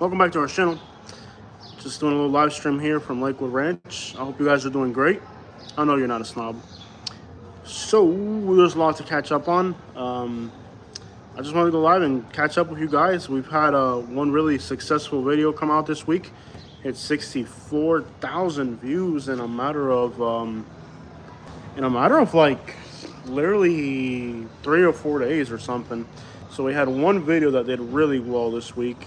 Welcome back to our channel. Just doing a little live stream here from Lakewood Ranch. I hope you guys are doing great. I know you're not a snob. So, there's a lot to catch up on. I just wanted to go live and catch up with you guys. We've had one really successful video come out this week. It's 64,000 views in a matter of like literally 3 or 4 days or something. So we had one video that did really well this week.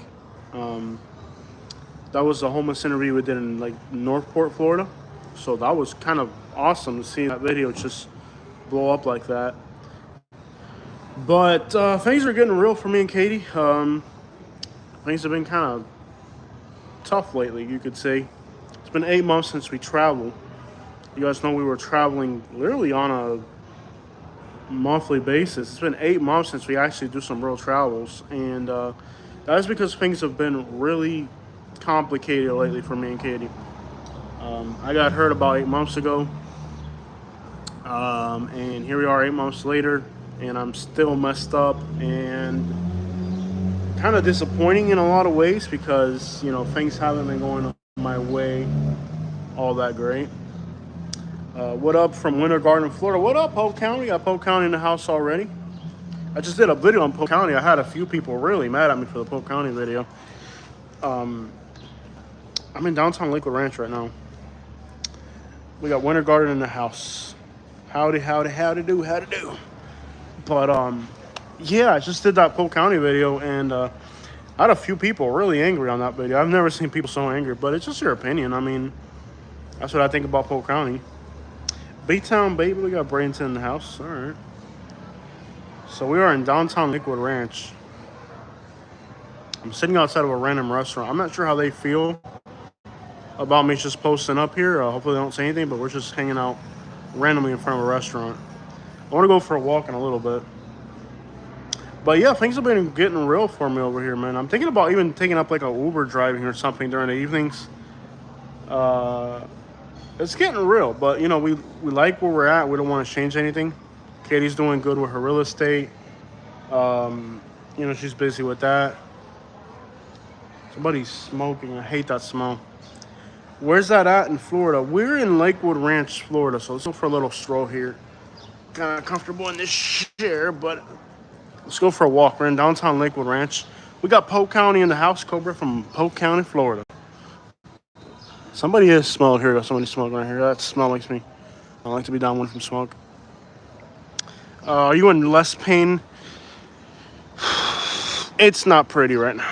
That was a homeless interview we did in like Northport, Florida. So that was kind of awesome to see that video just blow up like that. But things are getting real for me and Katie. Things have been kind of tough lately, you could say. It's been 8 months since we traveled. You guys know we were traveling literally on a monthly basis. It's been 8 months since we actually do some real travels, and that is because things have been really complicated lately for me and Katie. I got hurt about 8 months ago, and here we are 8 months later, and I'm still messed up and kind of disappointing in a lot of ways because, you know, things haven't been going my way all that great. What up from Winter Garden, Florida? What up, Polk County? Got Polk County in the house already. I just did a video on Polk County. I had a few people really mad at me for the Polk County video. I'm in downtown Lakewood Ranch right now. We got Winter Garden in the house. Howdy do. But yeah, I just did that Polk County video, and I had a few people really angry on that video. I've never seen people so angry, but it's just your opinion. I mean, that's what I think about Polk County. B-Town, baby. We got Bradenton in the house. All right. So we are in downtown Lakewood Ranch. I'm sitting outside of a random restaurant. I'm not sure how they feel about me just posting up here. Hopefully they don't say anything, but we're just hanging out randomly in front of a restaurant. I want to go for a walk in a little bit. But yeah, things have been getting real for me over here, man. I'm thinking about even taking up like a Uber driving or something during the evenings. It's getting real, but you know, we like where we're at. We don't want to change anything. Katie's doing good with her real estate. You know, she's busy with that. Somebody's smoking. I hate that smell. Where's that at in Florida? We're in Lakewood Ranch, Florida. So let's go for a little stroll here. Kind of comfortable in this chair, but let's go for a walk. We're in downtown Lakewood Ranch. We got Polk County in the house, Cobra from Polk County, Florida. Somebody is smelled here. Somebody smoking right here. That smell makes me. I like to be down one from smoke. Are you in less pain? It's not pretty right now.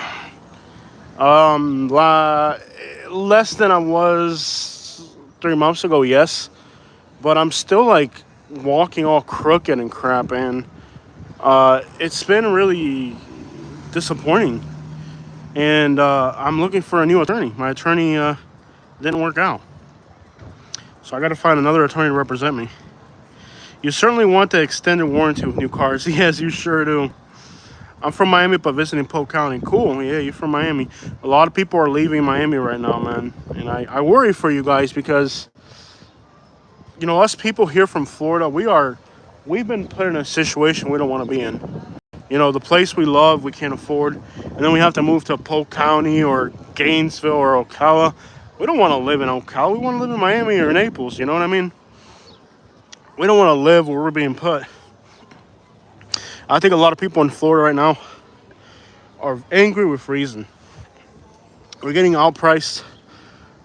Less than I was 3 months ago, yes. But I'm still like walking all crooked and crap, and it's been really disappointing. And I'm looking for a new attorney. My attorney didn't work out. So I got to find another attorney to represent me. You certainly want the extended warranty with new cars. Yes, you sure do. I'm from Miami, but visiting Polk County. Cool. Yeah, you're from Miami. A lot of people are leaving Miami right now, man. And I worry for you guys because, you know, us people here from Florida, we've been put in a situation we don't want to be in. You know, the place we love, we can't afford. And then we have to move to Polk County or Gainesville or Ocala. We don't want to live in Ocala. We want to live in Miami or Naples. You know what I mean? We don't want to live where we're being put. I think a lot of people in Florida right now are angry with reason. We're getting outpriced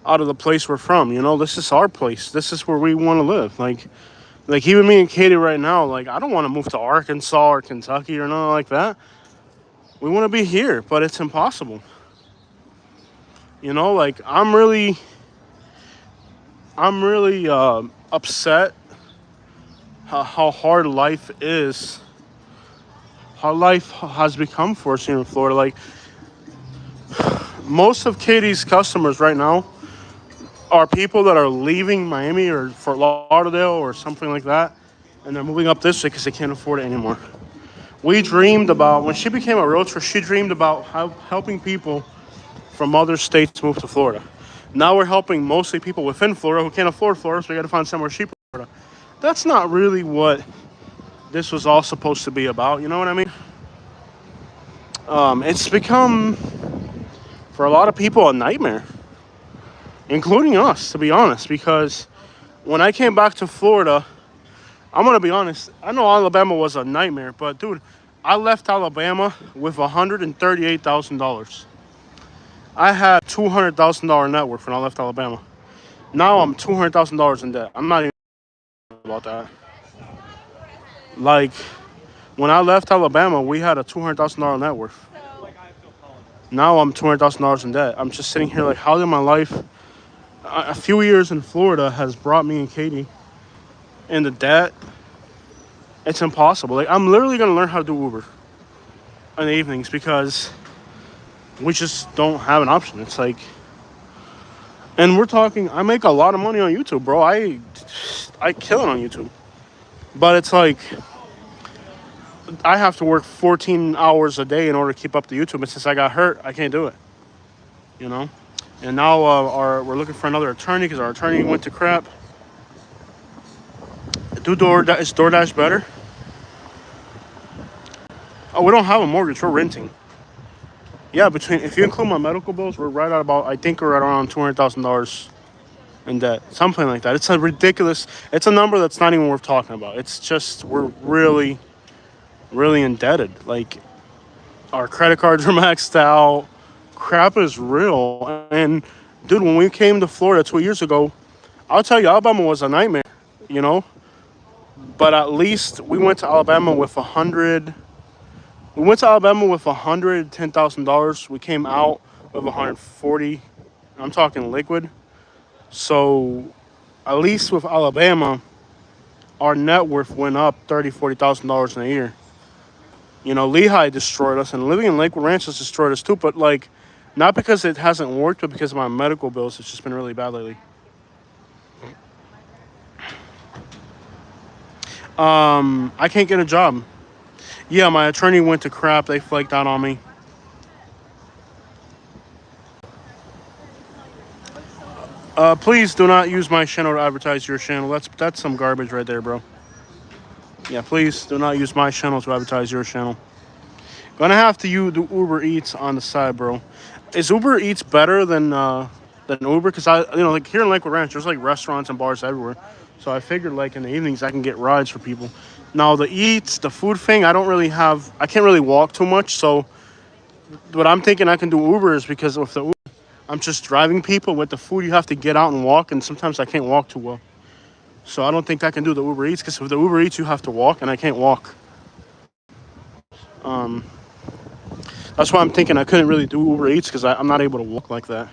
out of the place we're from. You know, this is our place. This is where we want to live. Like even me and Katie right now, like, I don't want to move to Arkansas or Kentucky or nothing like that. We want to be here, but it's impossible. You know, like, I'm really upset how hard life is. How life has become for us here in Florida. Like, most of Katie's customers right now are people that are leaving Miami or Fort Lauderdale or something like that, and they're moving up this way because they can't afford it anymore. We dreamed about, when she became a realtor, she dreamed about helping people from other states move to Florida. Now we're helping mostly people within Florida who can't afford Florida, so we got to find somewhere cheaper in Florida. That's not really what this was all supposed to be about, you know what I mean? It's become, for a lot of people, a nightmare, including us, to be honest. Because when I came back to Florida, I'm gonna be honest. I know Alabama was a nightmare, but dude, I left Alabama with $138,000. I had $200,000 net worth when I left Alabama. Now I'm $200,000 in debt. I'm not even about that. Like when I left Alabama, we had a $200,000 net worth. Now I'm $200,000 in debt. I'm just sitting here like, how did my life? A few years in Florida has brought me and Katie into debt. It's impossible. Like I'm literally gonna learn how to do Uber in the evenings because we just don't have an option. It's like, and we're talking. I make a lot of money on YouTube, bro. I kill it on YouTube, but it's like I have to work 14 hours a day in order to keep up the YouTube. And since I got hurt, I can't do it. You know. And now we're looking for another attorney because our attorney went to crap. Is DoorDash better? Oh, we don't have a mortgage. We're renting. Yeah, if you include my medical bills, we're right at about, I think we're at around $200,000 in debt. Something like that. It's a ridiculous, it's a number that's not even worth talking about. It's just, we're really, really indebted. Like, our credit cards are maxed out. Crap is real. And, dude, when we came to Florida 2 years ago, I'll tell you, Alabama was a nightmare, you know? But at least we went to Alabama with $110,000. We came out with 140. I'm talking Lakewood. So at least with Alabama, our net worth went up $40,000 in a year. You know, Lehigh destroyed us, and living in Lakewood Ranch has destroyed us too. But like, not because it hasn't worked, but because of my medical bills. It's just been really bad lately. I can't get a job. Yeah, my attorney went to crap. They flaked out on me. Please do not use my channel to advertise your channel. That's some garbage right there, bro. Yeah, please do not use my channel to advertise your channel. Gonna have to do Uber Eats on the side, bro. Is Uber Eats better than Uber? Cause like here in Lakewood Ranch, there's like restaurants and bars everywhere. So I figured like in the evenings I can get rides for people. Now the food thing, I can't really walk too much. So what I'm thinking I can do Uber is because with the Uber, I'm just driving people. With the food, you have to get out and walk, and sometimes I can't walk too well. So I don't think I can do the Uber Eats because with the Uber Eats, you have to walk, and I can't walk. That's why I'm thinking I couldn't really do Uber Eats because I'm not able to walk like that.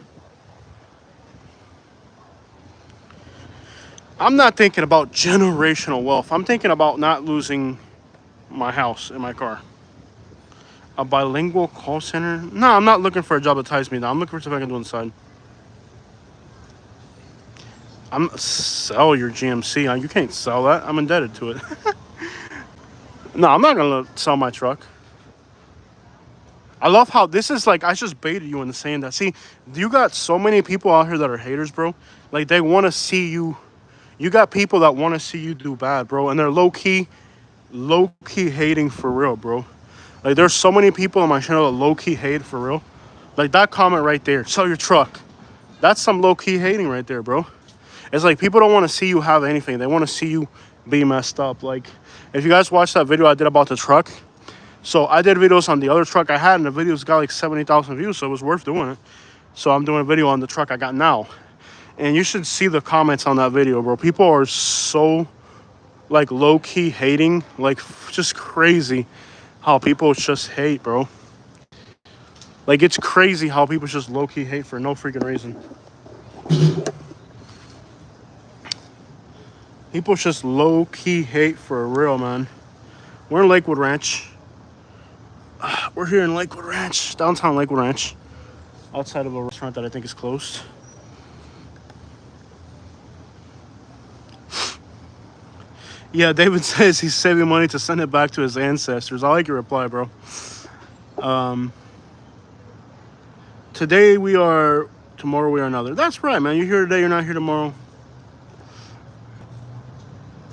I'm not thinking about generational wealth. I'm thinking about not losing my house and my car. A bilingual call center? No, I'm not looking for a job that ties me down. I'm looking for something I can do inside. Sell your GMC. You can't sell that. I'm indebted to it. No, I'm not gonna sell my truck. I love how this is like, I just baited you into saying that. See, you got so many people out here that are haters, bro. Like they want to see you. You got people that want to see you do bad, bro, and they're low key hating for real, bro. Like there's so many people on my channel that low key hate for real. Like that comment right there, sell your truck. That's some low key hating right there, bro. It's like people don't want to see you have anything. They want to see you be messed up. Like if you guys watched that video I did about the truck, so I did videos on the other truck I had, and the videos got like 70,000 views, so it was worth doing it. So I'm doing a video on the truck I got now. And you should see the comments on that video, bro. People are so like low key hating, like just crazy how people just hate, bro. Like it's crazy how people just low key hate for no freaking reason. People just low key hate for real, man. We're in Lakewood Ranch. We're here in Lakewood Ranch, downtown Lakewood Ranch, outside of a restaurant that I think is closed. Yeah, David says he's saving money to send it back to his ancestors. I like your reply, bro. Today we are, tomorrow we are another. That's right, man. You're here today, you're not here tomorrow.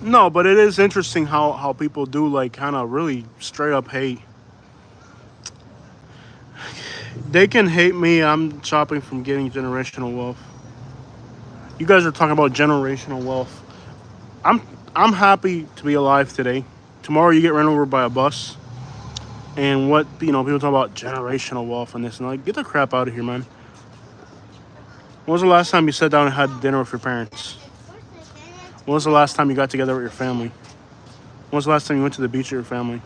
No, but it is interesting how people do like kind of really straight up hate. They can hate me. I'm shopping from getting generational wealth. You guys are talking about generational wealth. I'm I'm happy to be alive today. Tomorrow you get run over by a bus, and what people talk about generational wealth and this and like get the crap out of here, man. When was the last time you sat down and had dinner with your parents? When was the last time you got together with your family? When was the last time you went to the beach with your family?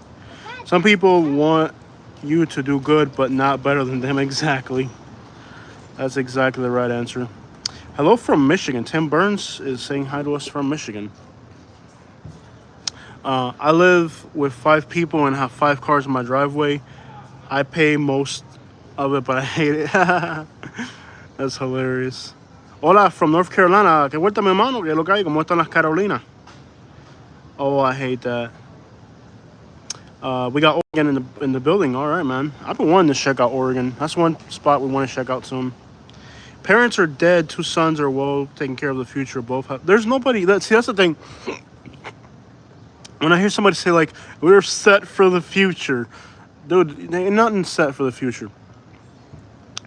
Some people want you to do good, but not better than them. Exactly. That's exactly the right answer. Hello from Michigan. Tim Burns is saying hi to us from Michigan. I live with 5 people and have 5 cars in my driveway. I pay most of it, but I hate it. That's hilarious. Hola from North Carolina. Que vuelta mi hermano. Que lo que hay. ¿Cómo están las Carolinas? Oh, I hate that. We got Oregon in the building. All right, man. I've been wanting to check out Oregon. That's one spot we want to check out soon. Parents are dead. 2 sons are well taken care of. The future both have. There's nobody. That's the thing. When I hear somebody say like we're set for the future, dude, ain't nothing set for the future.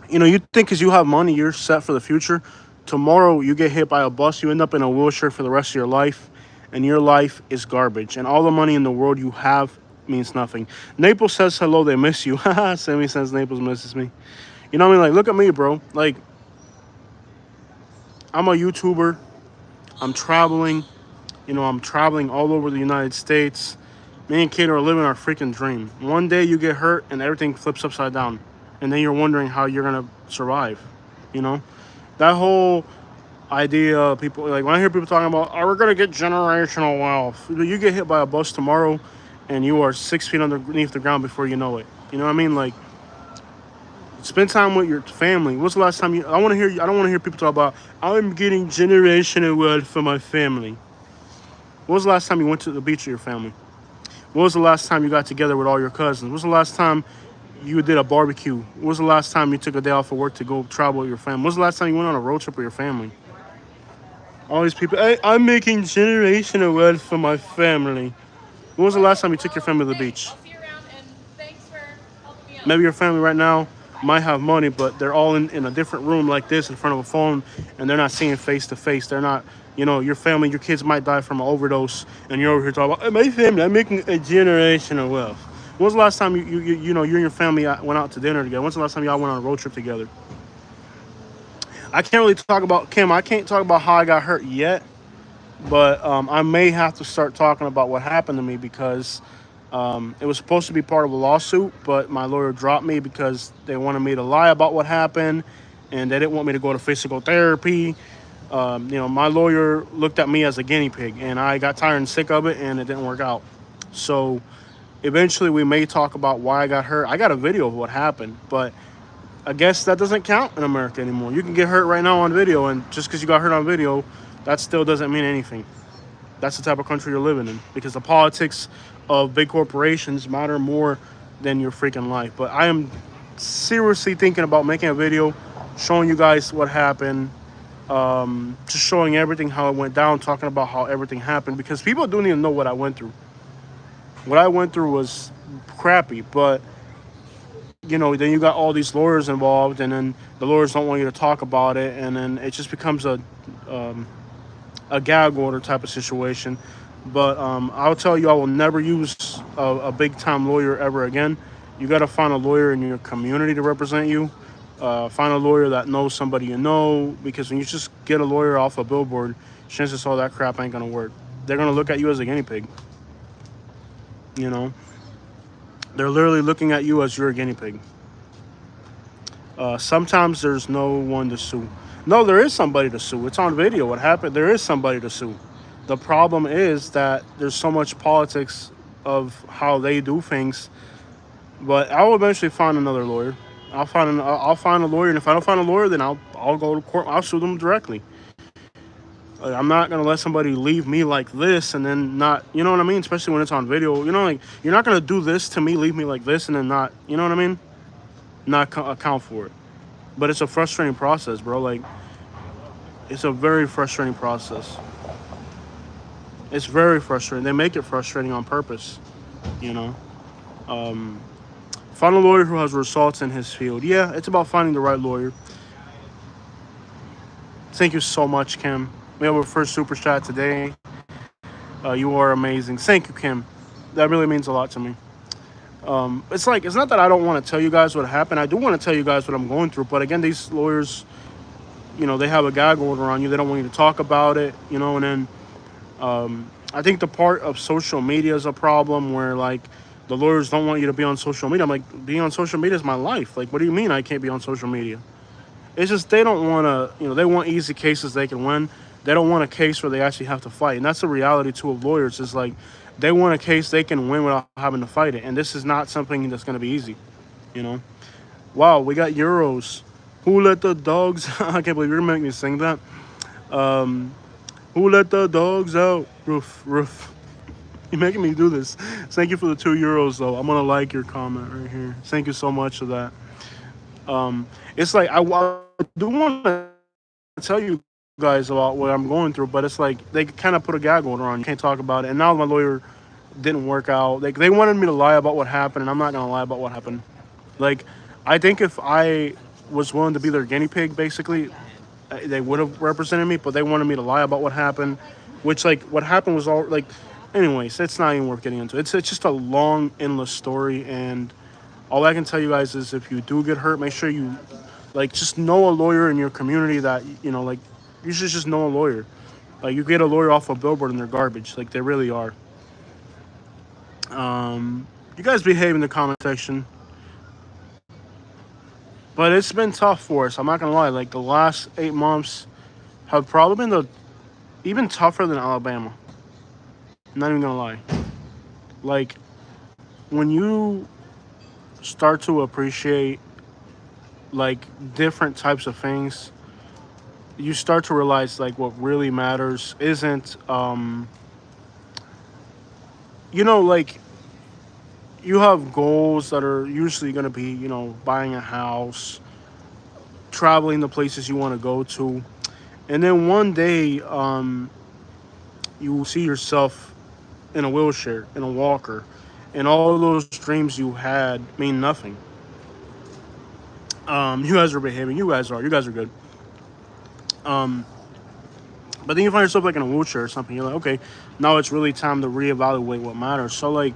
You think because you have money, you're set for the future. Tomorrow, you get hit by a bus, you end up in a wheelchair for the rest of your life, and your life is garbage. And all the money in the world you have means nothing. Naples says hello, they miss you. Sammy says Naples misses me. You know what I mean? Like, look at me, bro. Like, I'm a YouTuber. I'm traveling. I'm traveling all over the United States. Me and Kate are living our freaking dream. One day you get hurt and everything flips upside down. And then you're wondering how you're going to survive. You know? That whole idea of people, like when I hear people talking about, oh, we're going to get generational wealth. You get hit by a bus tomorrow and you are 6 feet underneath the ground before you know it. You know what I mean? Like, spend time with your family. What's the last time I don't want to hear people talk about, I'm getting generational wealth for my family. When was the last time you went to the beach with your family? When was the last time you got together with all your cousins? When was the last time you did a barbecue? When was the last time you took a day off of work to go travel with your family? When was the last time you went on a road trip with your family? All these people, hey, I'm making generational wealth for my family. When was the last time you took your family to the beach? Maybe your family right now might have money, but they're all in a different room like this in front of a phone, and they're not seeing face to face. They're not, your family, your kids might die from an overdose, and you're over here talking about, hey, my family, I'm making a generational wealth. When was the last time you and your family went out to dinner together? When's the last time y'all went on a road trip together? I can't really talk about Kim. I can't talk about how I got hurt yet, but I may have to start talking about what happened to me because it was supposed to be part of a lawsuit, but my lawyer dropped me because they wanted me to lie about what happened, and they didn't want me to go to physical therapy. My lawyer looked at me as a guinea pig, and I got tired and sick of it, and it didn't work out. So eventually we may talk about why I got hurt. I got a video of what happened, but I guess that doesn't count in America anymore. You can get hurt right now on video, and just because you got hurt on video, that still doesn't mean anything. That's the type of country you're living in, because the politics of big corporations matter more than your freaking life. But I am seriously thinking about making a video showing you guys what happened, just showing everything, how it went down, talking about how everything happened, because people don't even know what I went through. What I went through was crappy, but then you got all these lawyers involved, and then the lawyers don't want you to talk about it, and then it just becomes a gag order type of situation. But I'll tell you, I will never use a big time lawyer ever again. You got to find a lawyer in your community to represent you. Find a lawyer that knows somebody you know, because when you just get a lawyer off a billboard, chances are that crap ain't gonna work. They're gonna look at you as a guinea pig. They're literally looking at you as you're a guinea pig. Sometimes there's no one to sue. No, there is somebody to sue. It's on video. What happened? There is somebody to sue. The problem is that there's so much politics of how they do things. But I will eventually find another lawyer. I'll find a lawyer, and if I don't find a lawyer, then I'll go to court. I'll sue them directly. I'm not gonna let somebody leave me like this and then not, you know what I mean? Especially when it's on video. Like, you're not gonna do this to me, leave me like this, and then not, you know what I mean? Not account for it. But it's a frustrating process, bro. Like, it's a very frustrating process. It's very frustrating. They make it frustrating on purpose, Find a lawyer who has results in his field. Yeah, it's about finding the right lawyer. Thank you so much, Kim. We have our first super chat today. You are amazing. Thank you, Kim. That really means a lot to me. It's not that I don't want to tell you guys what happened. I do want to tell you guys what I'm going through. But again, these lawyers, they have a gag order on you. They don't want you to talk about it, and then I think the part of social media is a problem where like the lawyers don't want you to be on social media. I'm like, being on social media is my life. Like, what do you mean I can't be on social media? It's just they don't want to, they want easy cases they can win. They don't want a case where they actually have to fight. And that's the reality too of lawyers is like they want a case they can win without having to fight it. And this is not something that's going to be easy, you know. Wow, we got euros. Who let the dogs? I can't believe you're making me sing that. Um, who let the dogs out? Roof, roof. You're making me do this. Thank you for the €2 though. I'm gonna like your comment right here. Thank you so much for that. It's like I do want to tell you guys about what I'm going through, but it's like they kind of put a gag order on. You can't talk about it. And now my lawyer didn't work out. They wanted me to lie about what happened, and I'm not gonna lie about what happened. Like, I think if I was willing to be their guinea pig, basically, they would have represented me. But they wanted me to lie about what happened, which like what happened was all like. Anyways, it's not even worth getting into. It's just a long, endless story, and all I can tell you guys is if you do get hurt, make sure you like just know a lawyer in your community that like you should just know a lawyer. Like you get a lawyer off a billboard and they're garbage. Like they really are. You guys behave in the comment section. But it's been tough for us. I'm not gonna lie. Like the last 8 months have probably been even tougher than Alabama. I'm not even gonna lie. Like when you start to appreciate like different types of things, you start to realize like what really matters isn't like you have goals that are usually going to be buying a house, traveling the places you want to go to, and then one day you see yourself in a wheelchair, in a walker, and all those dreams you had mean nothing. You guys are behaving. You guys are good. um but then you find yourself like in a wheelchair or something. You're like, okay, now it's really time to reevaluate what matters. So like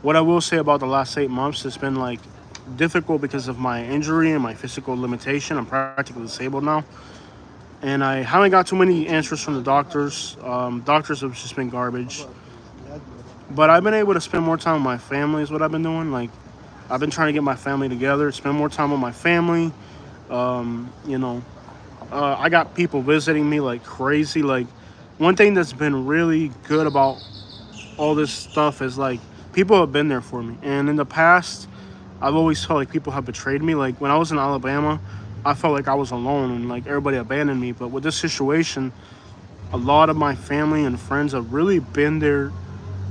what I will say about the last 8 months, it's been like difficult because of my injury and my physical limitation. I'm practically disabled now, and I haven't got too many answers from the doctors. Doctors have just been garbage, but I've been able to spend more time with my family is what I've been doing. Like I've been trying to get my family together, spend more time with my family. um, you know I got people visiting me like crazy. Like one thing that's been really good about all this stuff is like people have been there for me. And in the past, I've always felt like people have betrayed me. Like when I was in Alabama, I felt like I was alone and like everybody abandoned me. But with this situation, a lot of my family and friends have really been there.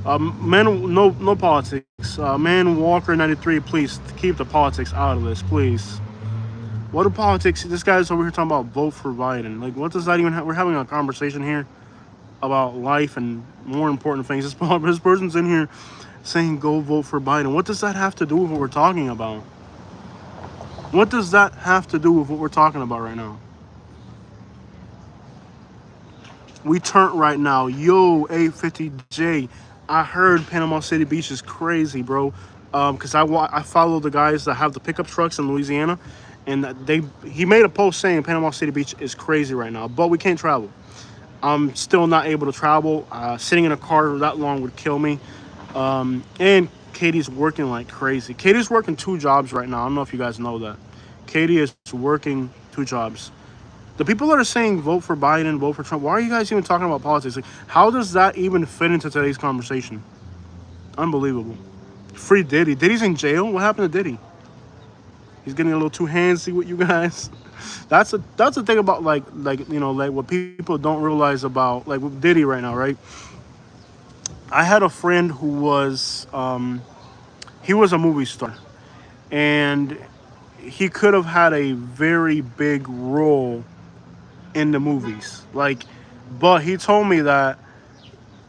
Man, no politics. Man Walker 93, please keep the politics out of this, please. What are politics? This guy's over here talking about vote for Biden. Like, what does that even have? We're having a conversation here about life and more important things. This person's in here saying go vote for Biden. What does that have to do with what we're talking about? What does that have to do with what we're talking about right now? We turn right now. Yo, 850J. I heard Panama City Beach is crazy, bro. Because I follow the guys that have the pickup trucks in Louisiana, and he made a post saying Panama City Beach is crazy right now, but we can't travel. I'm still not able to travel. Sitting in a car that long would kill me. And Katie's working like crazy. Katie's working 2 jobs right now. I don't know if you guys know that. Katie is working 2 jobs. The people that are saying vote for Biden, vote for Trump, why are you guys even talking about politics? Like, how does that even fit into today's conversation? Unbelievable. Free Diddy. Diddy's in jail? What happened to Diddy? He's getting a little too handsy with you guys. That's the thing about like what people don't realize about like with Diddy right now, right? I had a friend who was he was a movie star, and he could have had a very big role in the movies. Like, but he told me that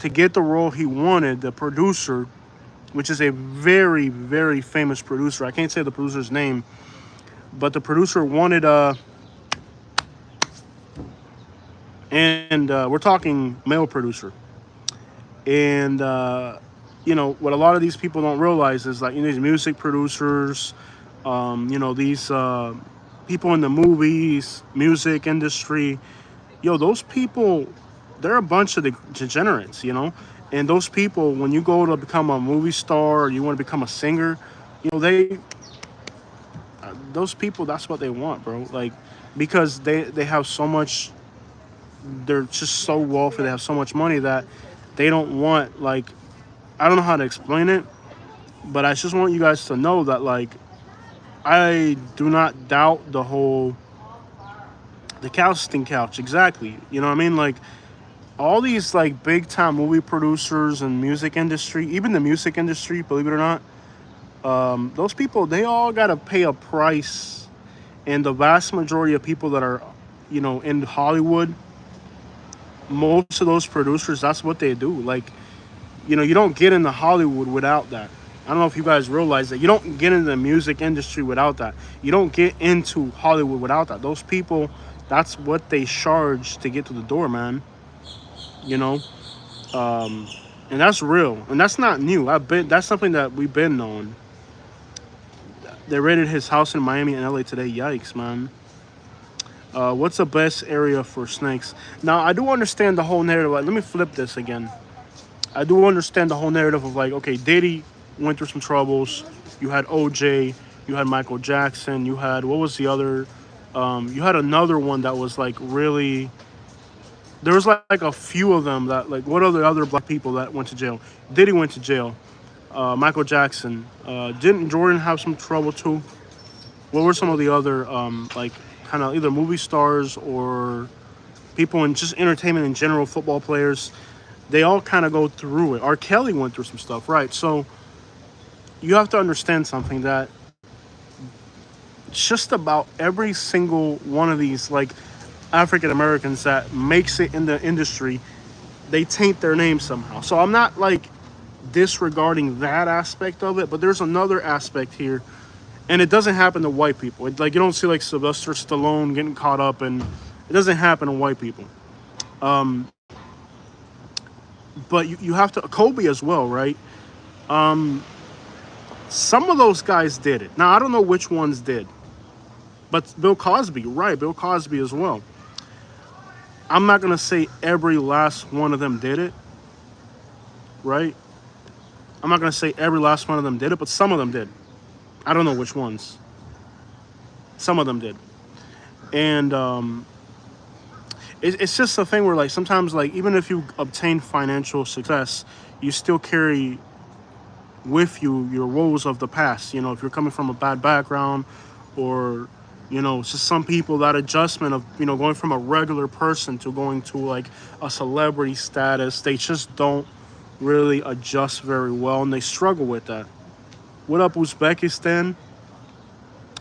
to get the role he wanted, the producer which is a very, very famous producer. I can't say the producer's name, but the producer wanted and we're talking male producer. And what a lot of these people don't realize is like these music producers, these people in the movies, music industry, those people, they're a bunch of degenerates. And those people, when you go to become a movie star or you want to become a singer, they those people, that's what they want, bro. Like, because they have so much, they're just so wealthy, they have so much money that they don't want, like, I don't know how to explain it, but I just want you guys to know that, like, I do not doubt the casting couch, exactly. You know what I mean? Like, all these, like, big time movie producers and music industry, even the music industry, believe it or not, those people, they all got to pay a price. And the vast majority of people that are, in Hollywood, most of those producers, that's what they do. Like, you don't get into Hollywood without that. I don't know if you guys realize that. You don't get into the music industry without that. You don't get into Hollywood without that. Those people, that's what they charge to get to the door, man. You know, and that's real, and that's not new. That's something that we've been knowing. They raided his house in Miami and LA today. Yikes, man. What's the best area for snakes? Now, I do understand the whole narrative. Like, let me flip this again. I do understand the whole narrative of, like, okay, Diddy went through some troubles. You had OJ. You had Michael Jackson. You had, what was the other? You had another one that was, like, really... There was, like a few of them that, like, what are the other black people that went to jail? Diddy went to jail. Michael Jackson. Didn't Jordan have some trouble, too? What were some of the other, like, kind of either movie stars or people in just entertainment in general, football players? They all kind of go through it. R. Kelly went through some stuff, right? So you have to understand something, that just about every single one of these, like, African Americans that makes it in the industry, they taint their name somehow. So I'm not, like, disregarding that aspect of it, but there's another aspect here, and it doesn't happen to white people. Like, you don't see, like, Sylvester Stallone getting caught up, and it doesn't happen to white people. But you have to, Kobe as well, right? Some of those guys did it. Now, I don't know which ones did, but Bill Cosby, right? Bill Cosby as well. I'm not going to say every last one of them did it, right? I'm not going to say every last one of them did it, but some of them did. I don't know which ones. Some of them did. And it's just a thing where, like, sometimes, like, even if you obtain financial success, you still carry with you your woes of the past. If you're coming from a bad background, or it's just some people, that adjustment of going from a regular person to going to, like, a celebrity status, they just don't really adjust very well, and they struggle with that. What up, Uzbekistan?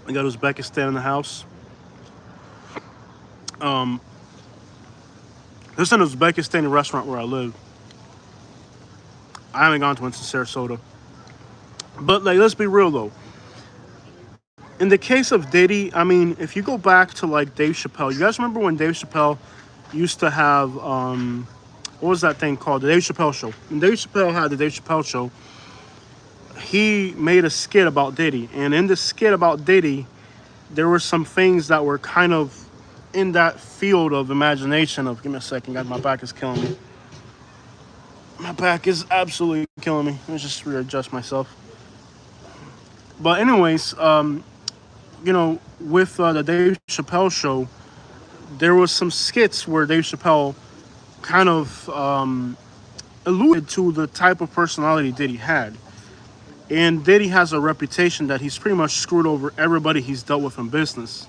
I got Uzbekistan in the house. There's an Uzbekistani restaurant where I live. I haven't gone to it in Sarasota. But, like, let's be real, though. In the case of Diddy, I mean, if you go back to, like, Dave Chappelle, you guys remember when Dave Chappelle used to have, what was that thing called? The Dave Chappelle Show. When Dave Chappelle had the Dave Chappelle Show, he made a skit about Diddy. And in the skit about Diddy, there were some things that were kind of in that field of imagination of, give me a second, guys, my back is killing me. My back is absolutely killing me. Let me just readjust myself. But anyways, with the Dave Chappelle Show, there was some skits where Dave Chappelle kind of alluded to the type of personality Diddy had. And Diddy has a reputation that he's pretty much screwed over everybody he's dealt with in business.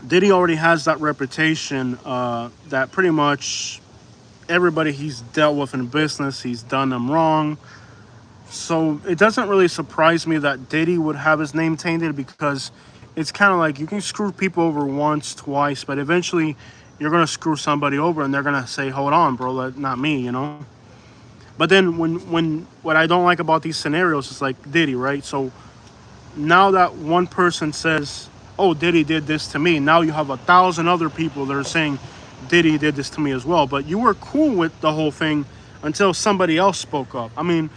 Diddy already has that reputation that pretty much everybody he's dealt with in business, he's done them wrong. So it doesn't really surprise me that Diddy would have his name tainted, because it's kind of like you can screw people over once, twice, but eventually you're going to screw somebody over and they're going to say, hold on, bro, not me, But then when what I don't like about these scenarios is like Diddy, right? So now that one person says, "Oh, Diddy did this to me," now you have 1,000 other people that are saying Diddy did this to me as well. But you were cool with the whole thing until somebody else spoke up. I mean,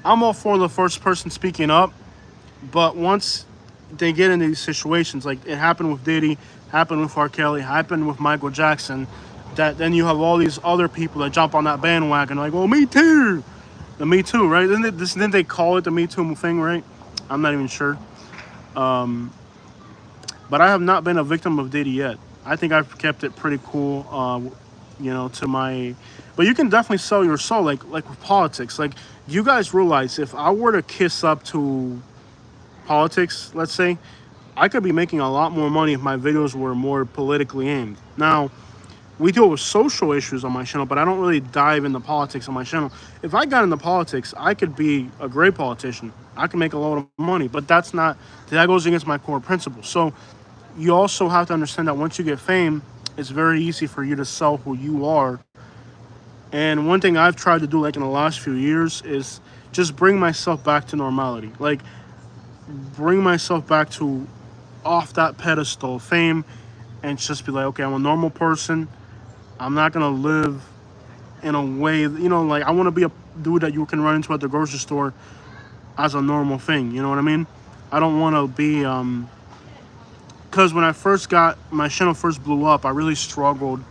I'm all for the first person speaking up, but once they get in these situations, like it happened with Diddy, happened with R. Kelly, happened with Michael Jackson, that then you have all these other people that jump on that bandwagon, like, "Oh, me too," the Me Too, right? Didn't they call it the Me Too thing, right? I'm not even sure, but I have not been a victim of Diddy yet. I think I've kept it pretty cool, to my. But you can definitely sell your soul, like with politics. Like, you guys realize if I were to kiss up to politics, let's say, I could be making a lot more money if my videos were more politically aimed. Now, we deal with social issues on my channel, but I don't really dive into politics on my channel. If I got into politics, I could be a great politician. I can make a lot of money, but that goes against my core principles. So you also have to understand that once you get fame, it's very easy for you to sell who you are. And one thing I've tried to do, like in the last few years, is just bring myself back to normality. Like, bring myself back to off that pedestal of fame and just be like, okay, I'm a normal person. I'm not going to live in a way, like I want to be a dude that you can run into at the grocery store as a normal thing. You know what I mean? I don't want to be, because when I first got, my channel first blew up, I really struggled,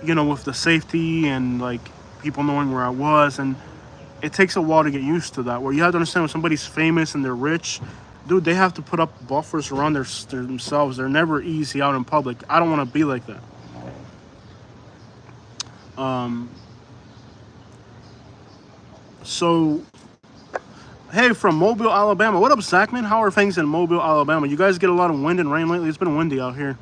with the safety and like people knowing where I was. And it takes a while to get used to that, where you have to understand when somebody's famous and they're rich, dude, they have to put up buffers around themselves. They're never easy out in public. I don't want to be like that. So, hey, from Mobile, Alabama. What up, Zachman? How are things in Mobile, Alabama? You guys get a lot of wind and rain lately? It's been windy out here.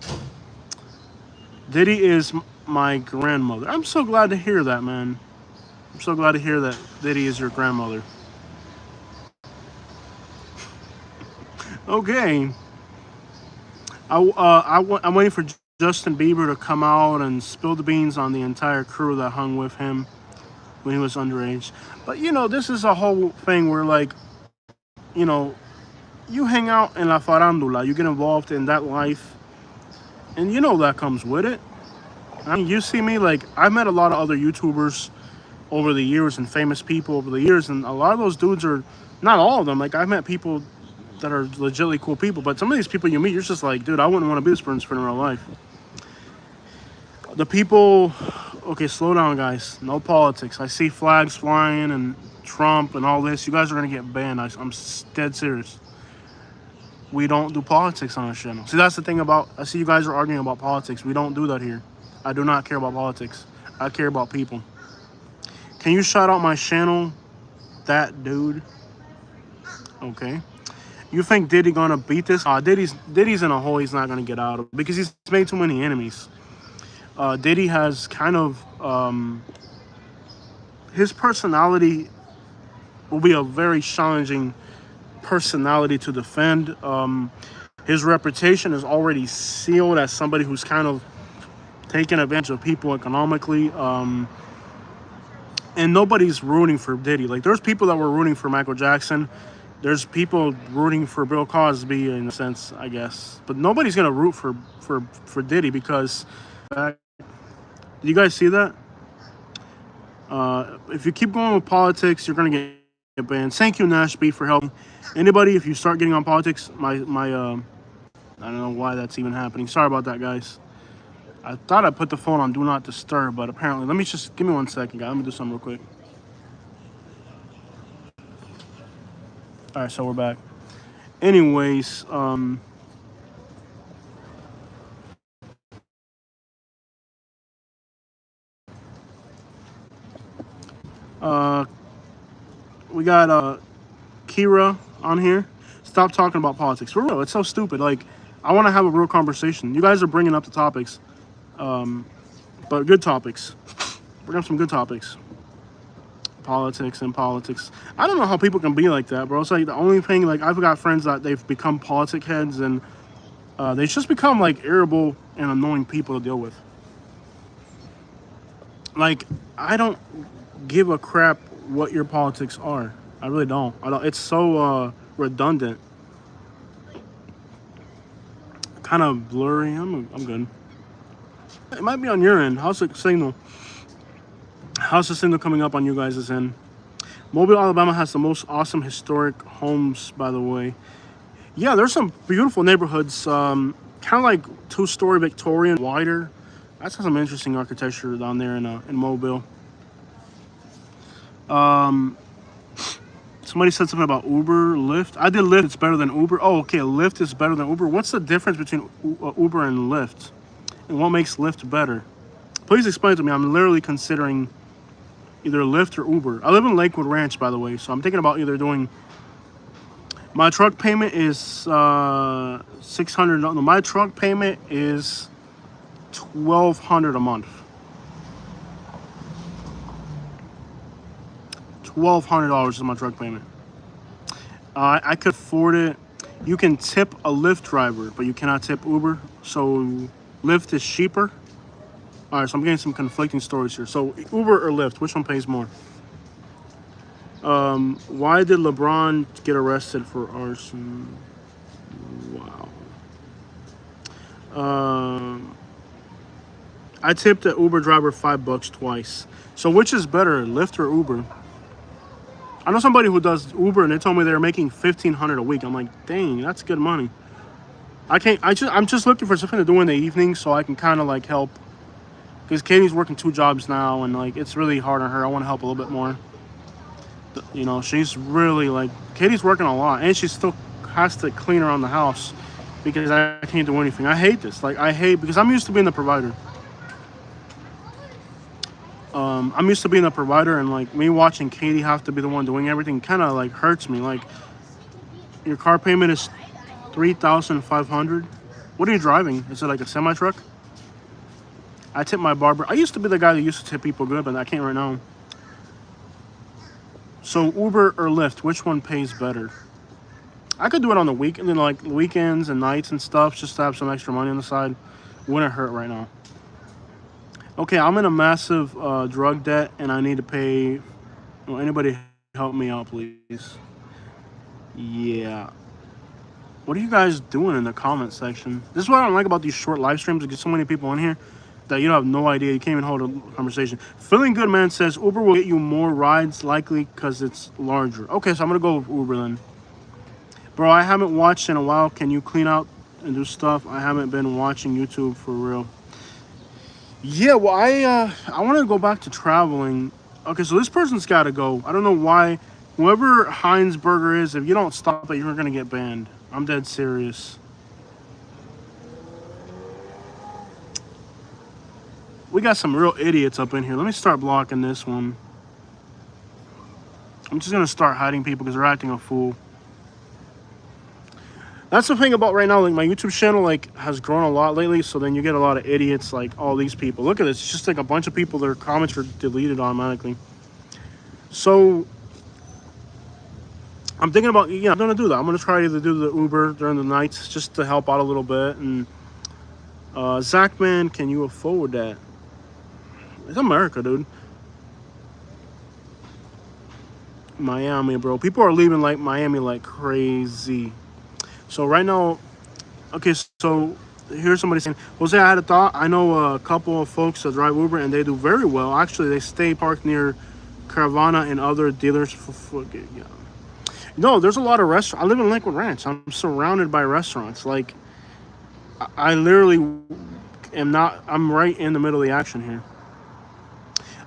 Diddy is my grandmother. I'm so glad to hear that, man. I'm so glad to hear that Diddy is your grandmother. Okay. I'm waiting for Justin Bieber to come out and spill the beans on the entire crew that hung with him when he was underage. But, this is a whole thing where, like, you hang out in la farandula, you get involved in that life, and that comes with it. I mean, you see me, like, I've met a lot of other YouTubers over the years and famous people over the years, and a lot of those dudes are, not all of them, like, I've met people that are legitimately cool people, but some of these people you meet, you're just like, dude, I wouldn't want to be this person in real life. The people, okay, slow down, guys. No politics. I see flags flying and Trump and all this. You guys are going to get banned. I'm dead serious. We don't do politics on our channel. See, that's the thing about, I see you guys are arguing about politics. We don't do that here. I do not care about politics. I care about people. Can you shout out my channel, that dude? Okay. You think Diddy gonna beat this? Diddy's in a hole he's not gonna get out of because he's made too many enemies. Diddy has kind of his personality will be a very challenging personality to defend. His reputation is already sealed as somebody who's kind of taking advantage of people economically. And nobody's rooting for Diddy. Like, there's people that were rooting for Michael Jackson. There's people rooting for Bill Cosby in a sense, I guess. But nobody's going to root for Diddy because... do you guys see that? If you keep going with politics, you're going to get banned. Thank you, Nash B, for helping. Anybody, if you start getting on politics, I don't know why that's even happening. Sorry about that, guys. I thought I put the phone on Do Not Disturb, but apparently... Let me just... Give me 1 second, guys. Let me do something real quick. All right, so we're back. Anyways, we got Kira on here. Stop talking about politics. For real, it's so stupid. Like, I want to have a real conversation. You guys are bringing up the topics, but good topics. Bring up some good topics. Politics and politics. I don't know how people can be like that, bro. It's like the only thing, like, I've got friends that they've become politic heads and they just become like irritable and annoying people to deal with. Like, I don't give a crap what your politics are. I really don't. I don't. It's so redundant, kind of blurry. I'm good. It might be on your end. How's the signal? How's the signal coming up on you guys' end? Mobile, Alabama has the most awesome historic homes, by the way. Yeah, there's some beautiful neighborhoods. Kind of like two-story Victorian, wider. That's some interesting architecture down there in Mobile. Um, Somebody said something about Uber, Lyft. I did Lyft. It's better than Uber. Oh, okay. Lyft is better than Uber. What's the difference between Uber and Lyft? And what makes Lyft better? Please explain to me. I'm literally considering either Lyft or Uber. I live in Lakewood Ranch, by the way, so I'm thinking about either doing. My truck payment is $600. No, my truck payment is $1,200 a month. $1,200 is my truck payment. I could afford it. You can tip a Lyft driver, but you cannot tip Uber. So Lyft is cheaper. All right, so I'm getting some conflicting stories here. So Uber or Lyft, which one pays more? Why did LeBron get arrested for arson? Wow. I tipped an Uber driver $5 twice. So which is better, Lyft or Uber? I know somebody who does Uber, and they told me they're making $1,500 a week. I'm like, dang, that's good money. I'm just looking for something to do in the evening so I can kind of like help. Because Katie's working 2 jobs now, and like it's really hard on her. I want to help a little bit more. You know, she's really like Katie's working a lot, and she still has to clean around the house because I can't do anything. I hate this. Like I hate because I'm used to being the provider. I'm used to being a provider, and like me watching Katie have to be the one doing everything kind of like hurts me. Like your car payment is $3,500. What are you driving? Is it like a semi truck? I tip my barber. I used to be the guy that used to tip people good, but I can't right now. So Uber or Lyft, which one pays better? I could do it on the weekend, like weekends and nights and stuff, just to have some extra money on the side. Wouldn't hurt right now. Okay, I'm in a massive drug debt, and I need to pay. Well, anybody help me out, please? Yeah. What are you guys doing in the comment section? This is what I don't like about these short live streams. There's so many people in here that you have no idea. You can't even hold a conversation. Feeling Good Man says Uber will get you more rides, likely because it's larger. Okay, so I'm going to go with Uber then. Bro, I haven't watched in a while. Can you clean out and do stuff? I haven't been watching YouTube for real. Yeah, well, I want to go back to traveling. Okay, so this person's got to go. I don't know why. Whoever Heinz Burger is, if you don't stop it, you're going to get banned. I'm dead serious. We got some real idiots up in here. Let me start blocking this one. I'm just going to start hiding people because they're acting a fool. That's the thing about right now, like my YouTube channel like has grown a lot lately, so then you get a lot of idiots like all these people. Look at this, it's just like a bunch of people, their comments are deleted automatically. So I'm thinking about, yeah, I'm gonna do that. I'm gonna try to do the Uber during the nights just to help out a little bit. And Zach, man, can you afford that? It's America, dude. Miami, bro. People are leaving like Miami like crazy. So right now, okay, so here's somebody saying, Jose, I had a thought. I know a couple of folks that drive Uber and they do very well. Actually, they stay parked near Caravana and other dealers for yeah. No, there's a lot of restaurants. I live in Lakewood Ranch. I'm surrounded by restaurants. Like, I literally am not, I'm right in the middle of the action here.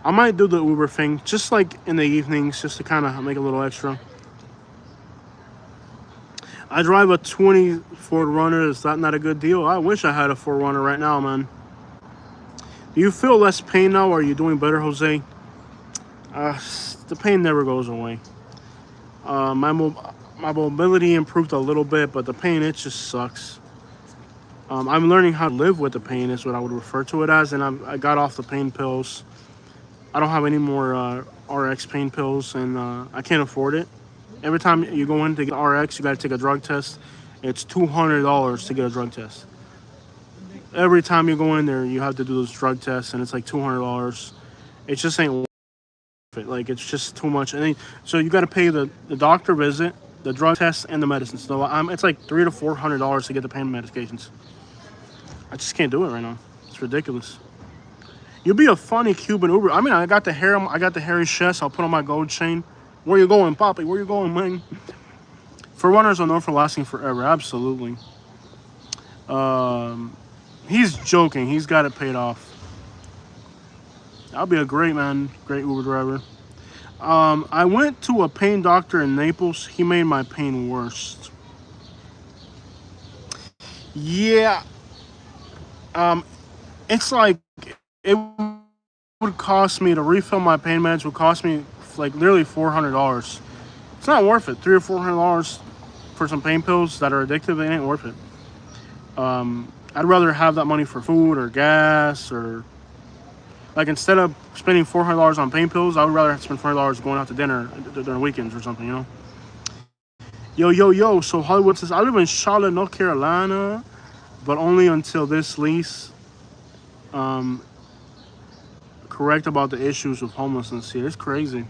I might do the Uber thing just like in the evenings just to kind of make a little extra. I drive a 20 Ford Runner. Is that not a good deal? I wish I had a Ford Runner right now, man. Do you feel less pain now, or are you doing better, Jose? The pain never goes away. My mobility improved a little bit, but the pain, it just sucks. I'm learning how to live with the pain is what I would refer to it as, and I got off the pain pills. I don't have any more RX pain pills, and I can't afford it. Every time you go in to get RX, you got to take a drug test. It's $200 to get a drug test. Every time you go in there, you have to do those drug tests, and it's like $200. It just ain't worth it. Like it's just too much. And then, so you got to pay the doctor visit, the drug test, and the medicine. So it's like $300 to $400 to get the pain medications. I just can't do it right now. It's ridiculous. You'll be a funny Cuban Uber. I mean, I got the hair. I got the hairy chest. I'll put on my gold chain. Where you going, Poppy? Where you going, man? For runners are known for lasting forever. Absolutely. He's joking. He's got it paid off. I'll be a great Uber driver. I went to a pain doctor in Naples. He made my pain worse. Yeah. It's like it would cost me to refill my pain meds. Would cost me like nearly $400. It's not worth it. $300 or $400 for some pain pills that are addictive. It ain't worth it. I'd rather have that money for food or gas or like instead of spending $400 on pain pills, I would rather spend $400 going out to dinner during weekends or something, you know. Yo. So Hollywood says I live in Charlotte, North Carolina, but only until this lease. Correct about the issues with homelessness here. It's crazy.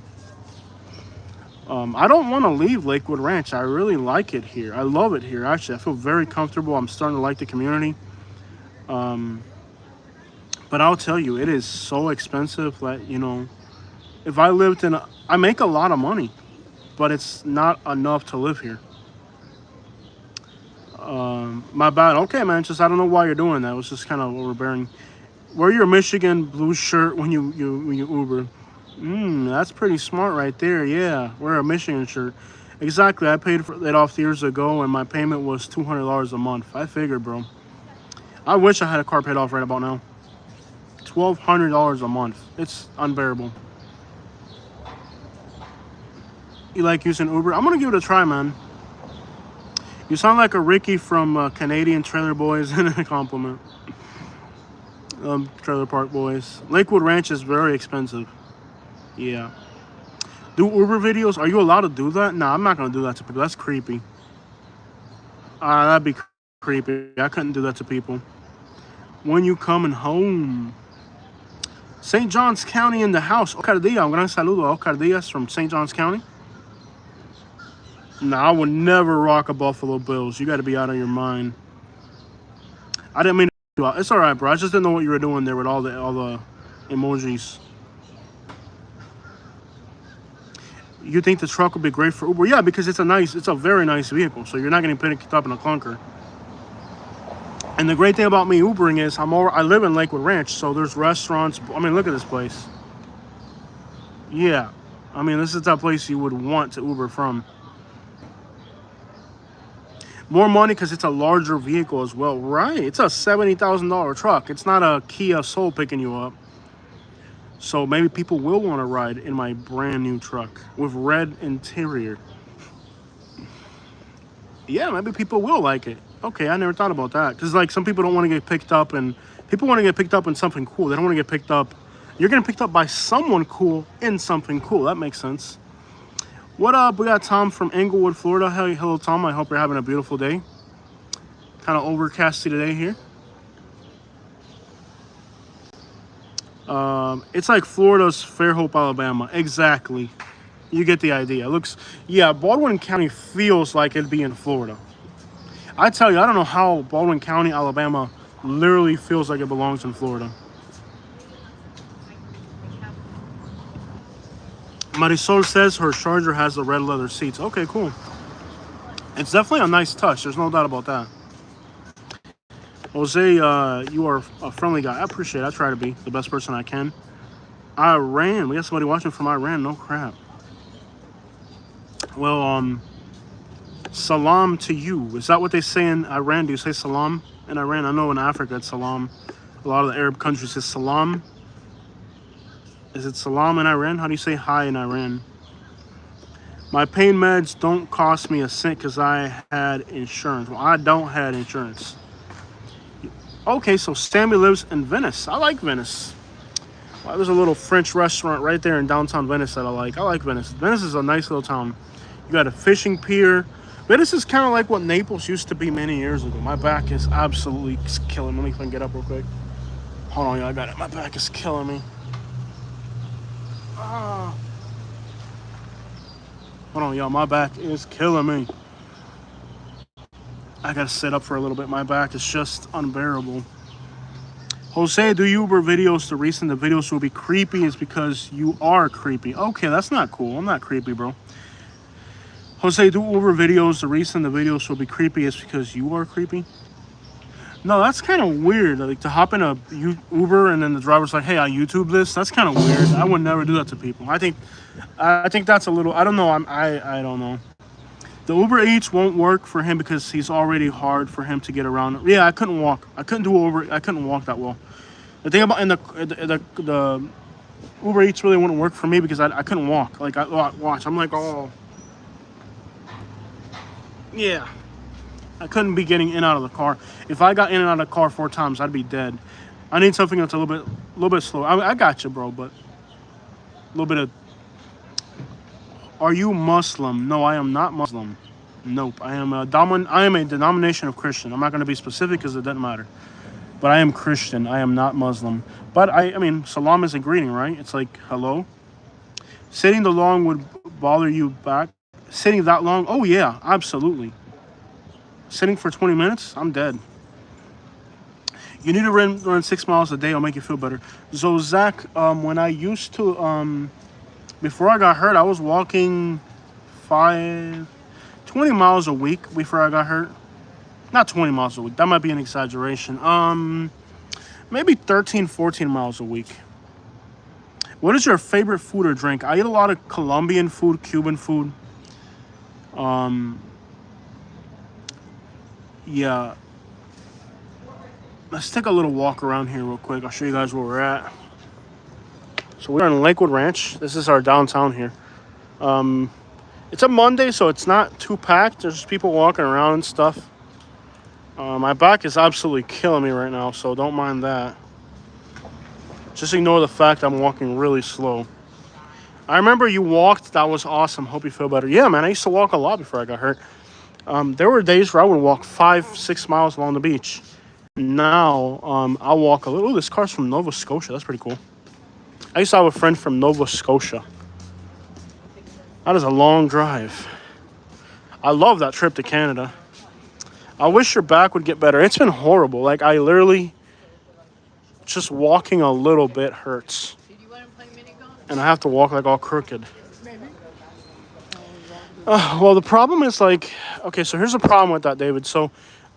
I don't want to leave Lakewood Ranch. I really like it here. I love it here. Actually, I feel very comfortable. I'm starting to like the community. But I'll tell you, it is so expensive that, you know, if I lived I make a lot of money, but it's not enough to live here. My bad. Okay, man. Just I don't know why you're doing that. It was just kind of overbearing. Wear your Michigan blue shirt when you Uber. That's pretty smart right there. Yeah, wear a Michigan shirt. Exactly. I paid for it off years ago, and my payment was $200 a month. I figured, bro. I wish I had a car paid off right about now. $1,200 a month. It's unbearable. You like using Uber? I'm gonna give it a try, man. You sound like a Ricky from Canadian Trailer Boys. And a compliment. Trailer Park Boys. Lakewood Ranch is very expensive. Yeah. Do Uber videos? Are you allowed to do that? No, I'm not gonna do that to people. That's creepy. That'd be creepy. I couldn't do that to people. When you coming home? St. Johns County in the house. Oscar Diaz. Un gran saludo a Oscar Diaz from St. Johns County. No, I would never rock a Buffalo Bills. You got to be out of your mind. I didn't mean to. It's all right, bro. I just didn't know what you were doing there with all the emojis. You think the truck would be great for Uber? Yeah, because it's a very nice vehicle. So you're not getting picked up in a clunker. And the great thing about me Ubering is I live in Lakewood Ranch, so there's restaurants. I mean, look at this place. Yeah. I mean, this is that place you would want to Uber from. More money because it's a larger vehicle as well. Right. It's a $70,000 truck. It's not a Kia Soul picking you up. So maybe people will want to ride in my brand new truck with red interior. Yeah, maybe people will like it. Okay, I never thought about that. Because, like, some people don't want to get picked up, and people want to get picked up in something cool. They don't want to get picked up. You're getting picked up by someone cool in something cool. That makes sense. What up? We got Tom from Englewood, Florida. Hey, hello, Tom. I hope you're having a beautiful day. Kind of overcasty today here. It's like Florida's Fairhope, Alabama. Exactly. You get the idea. It looks, yeah, Baldwin County feels like it'd be in Florida. I tell you, I don't know how Baldwin County, Alabama, literally feels like it belongs in Florida. Marisol says her Charger has the red leather seats. Okay, cool. It's definitely a nice touch. There's no doubt about that. Jose, you are a friendly guy. I appreciate it. I try to be the best person I can. Iran. We got somebody watching from Iran. No crap. Well, salam to you. Is that what they say in Iran? Do you say salam in Iran? I know in Africa it's salam. A lot of the Arab countries say salam. Is it salam in Iran? How do you say hi in Iran? My pain meds don't cost me a cent because I had insurance. Well, I don't have insurance. Okay, so Sammy lives in Venice. I like Venice. Well, there's a little French restaurant right there in downtown Venice that I like. I like Venice. Venice is a nice little town. You got a fishing pier. Venice is kind of like what Naples used to be many years ago. My back is absolutely killing me. Let me see if I can get up real quick. Hold on, y'all. I got it. My back is killing me. Hold on, y'all. My back is killing me. I gotta sit up for a little bit. My back is just unbearable. Jose, do you Uber videos? The reason the videos will be creepy is because you are creepy. Okay, that's not cool. I'm not creepy, bro. Jose, do Uber videos? The reason the videos will be creepy is because you are creepy. No, that's kind of weird. Like to hop in a Uber and then the driver's like, "Hey, I YouTube this." That's kind of weird. I would never do that to people. I think that's a little. I don't know. I don't know. The Uber Eats won't work for him because he's already hard for him to get around. Yeah, I couldn't walk. I couldn't do Uber. I couldn't walk that well. The thing about the Uber Eats really wouldn't work for me because I couldn't walk. Like watch, I'm like, oh yeah. I couldn't be getting in and out of the car. If I got in and out of the car 4 times, I'd be dead. I need something that's a little bit slow. I got you, bro, but a little bit of. Are you Muslim? No, I am not Muslim. Nope, I am a denomination of Christian. I'm not going to be specific because it doesn't matter. But I am Christian. I am not Muslim. But I mean, salam is a greeting, right? It's like hello. Sitting the long would bother you back. Sitting that long? Oh yeah, absolutely. Sitting for 20 minutes? I'm dead. You need to run 6 miles a day. It'll make you feel better. So Zach, when I used to, before I got hurt, I was walking 20 miles a week before I got hurt. Not 20 miles a week. That might be an exaggeration. Maybe 13, 14 miles a week. What is your favorite food or drink? I eat a lot of Colombian food, Cuban food. Yeah. Let's take a little walk around here real quick. I'll show you guys where we're at. So we're in Lakewood Ranch. This is our downtown here. It's a Monday, so it's not too packed. There's people walking around and stuff. My back is absolutely killing me right now, so don't mind that. Just ignore the fact I'm walking really slow. I remember you walked. That was awesome. Hope you feel better. Yeah, man, I used to walk a lot before I got hurt. There were days where I would walk 5-6 miles along the beach. Now, I'll walk a little. Ooh, this car's from Nova Scotia. That's pretty cool. I used to have a friend from Nova Scotia. That is a long drive. I love that trip to Canada. I wish your back would get better. It's been horrible. Like, I literally, just walking a little bit hurts. And I have to walk like all crooked. Well, the problem is like, okay, so here's the problem with that, David. So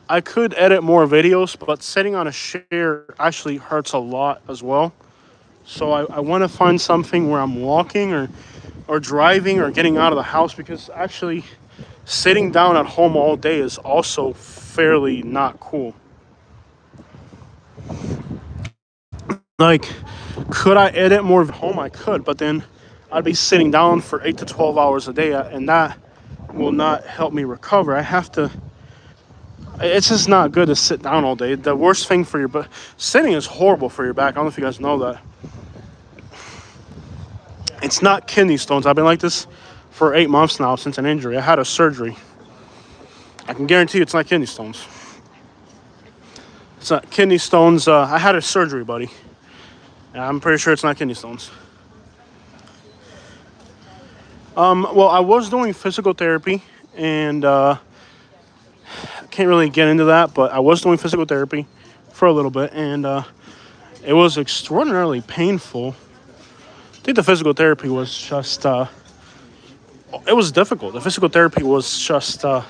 I could edit more videos, but sitting on a chair actually hurts a lot as well. So I want to find something where I'm walking or driving or getting out of the house, because actually sitting down at home all day is also fairly not cool. Like, could I edit more at home? I could, but then I'd be sitting down for 8 to 12 hours a day, and that will not help me recover. It's just not good to sit down all day. The worst thing for your sitting is horrible for your back. I don't know if you guys know that. It's not kidney stones. I've been like this for 8 months now since an injury. I had a surgery. I can guarantee you it's not kidney stones. It's not kidney stones. I had a surgery, buddy. And I'm pretty sure it's not kidney stones. Well, I was doing physical therapy, and I can't really get into that, but I was doing physical therapy for a little bit, and it was extraordinarily painful. I think the physical therapy was just, it was difficult. The physical therapy was just, I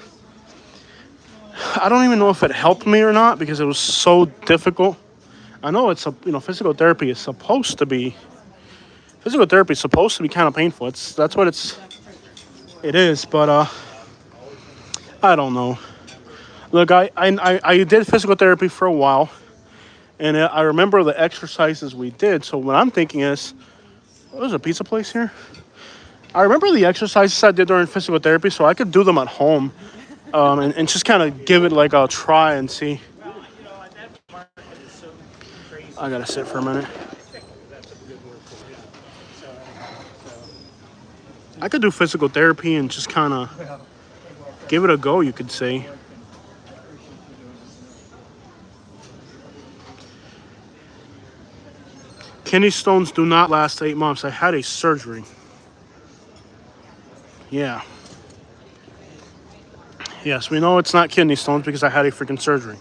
don't even know if it helped me or not because it was so difficult. I know physical therapy is supposed to be kind of painful. That's what it is, but I don't know. Look, I did physical therapy for a while, and I remember the exercises we did. So what I'm thinking is, there's a pizza place here. I remember the exercises I did during physical therapy, so I could do them at home, and just kind of give it like a try and see. I gotta sit for a minute. I could do physical therapy and just kind of give it a go, you could say. Kidney stones do not last 8 months. I had a surgery. Yeah. Yes, we know it's not kidney stones because I had a freaking surgery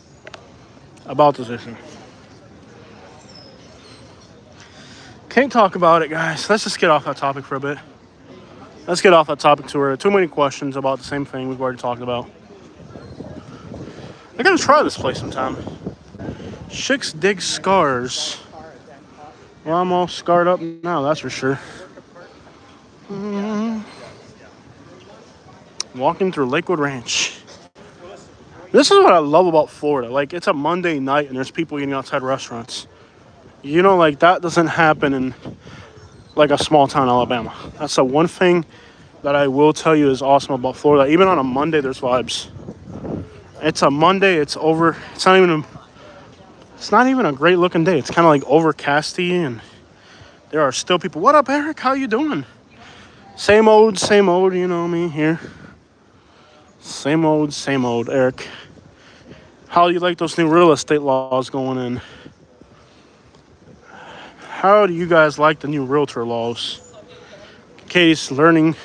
about this issue. Can't talk about it, guys. Let's just get off that topic for a bit. Let's get off that topic to where too many questions about the same thing we've already talked about. I gotta try this place sometime. Chicks dig scars. Well, I'm all scarred up now, that's for sure. Walking through Lakewood Ranch. This is what I love about Florida. Like, it's a Monday night and there's people eating outside restaurants. You know, like, that doesn't happen in, like, a small town Alabama. That's the one thing that I will tell you is awesome about Florida. Even on a Monday, there's vibes. It's a Monday, it's over. It's not even a great looking day. It's kind of like overcasty and there are still people. What up, Eric? How you doing? Same old, you know me here. Same old, Eric. How do you like those new real estate laws going in? How do you guys like the new realtor laws? Katie's learning.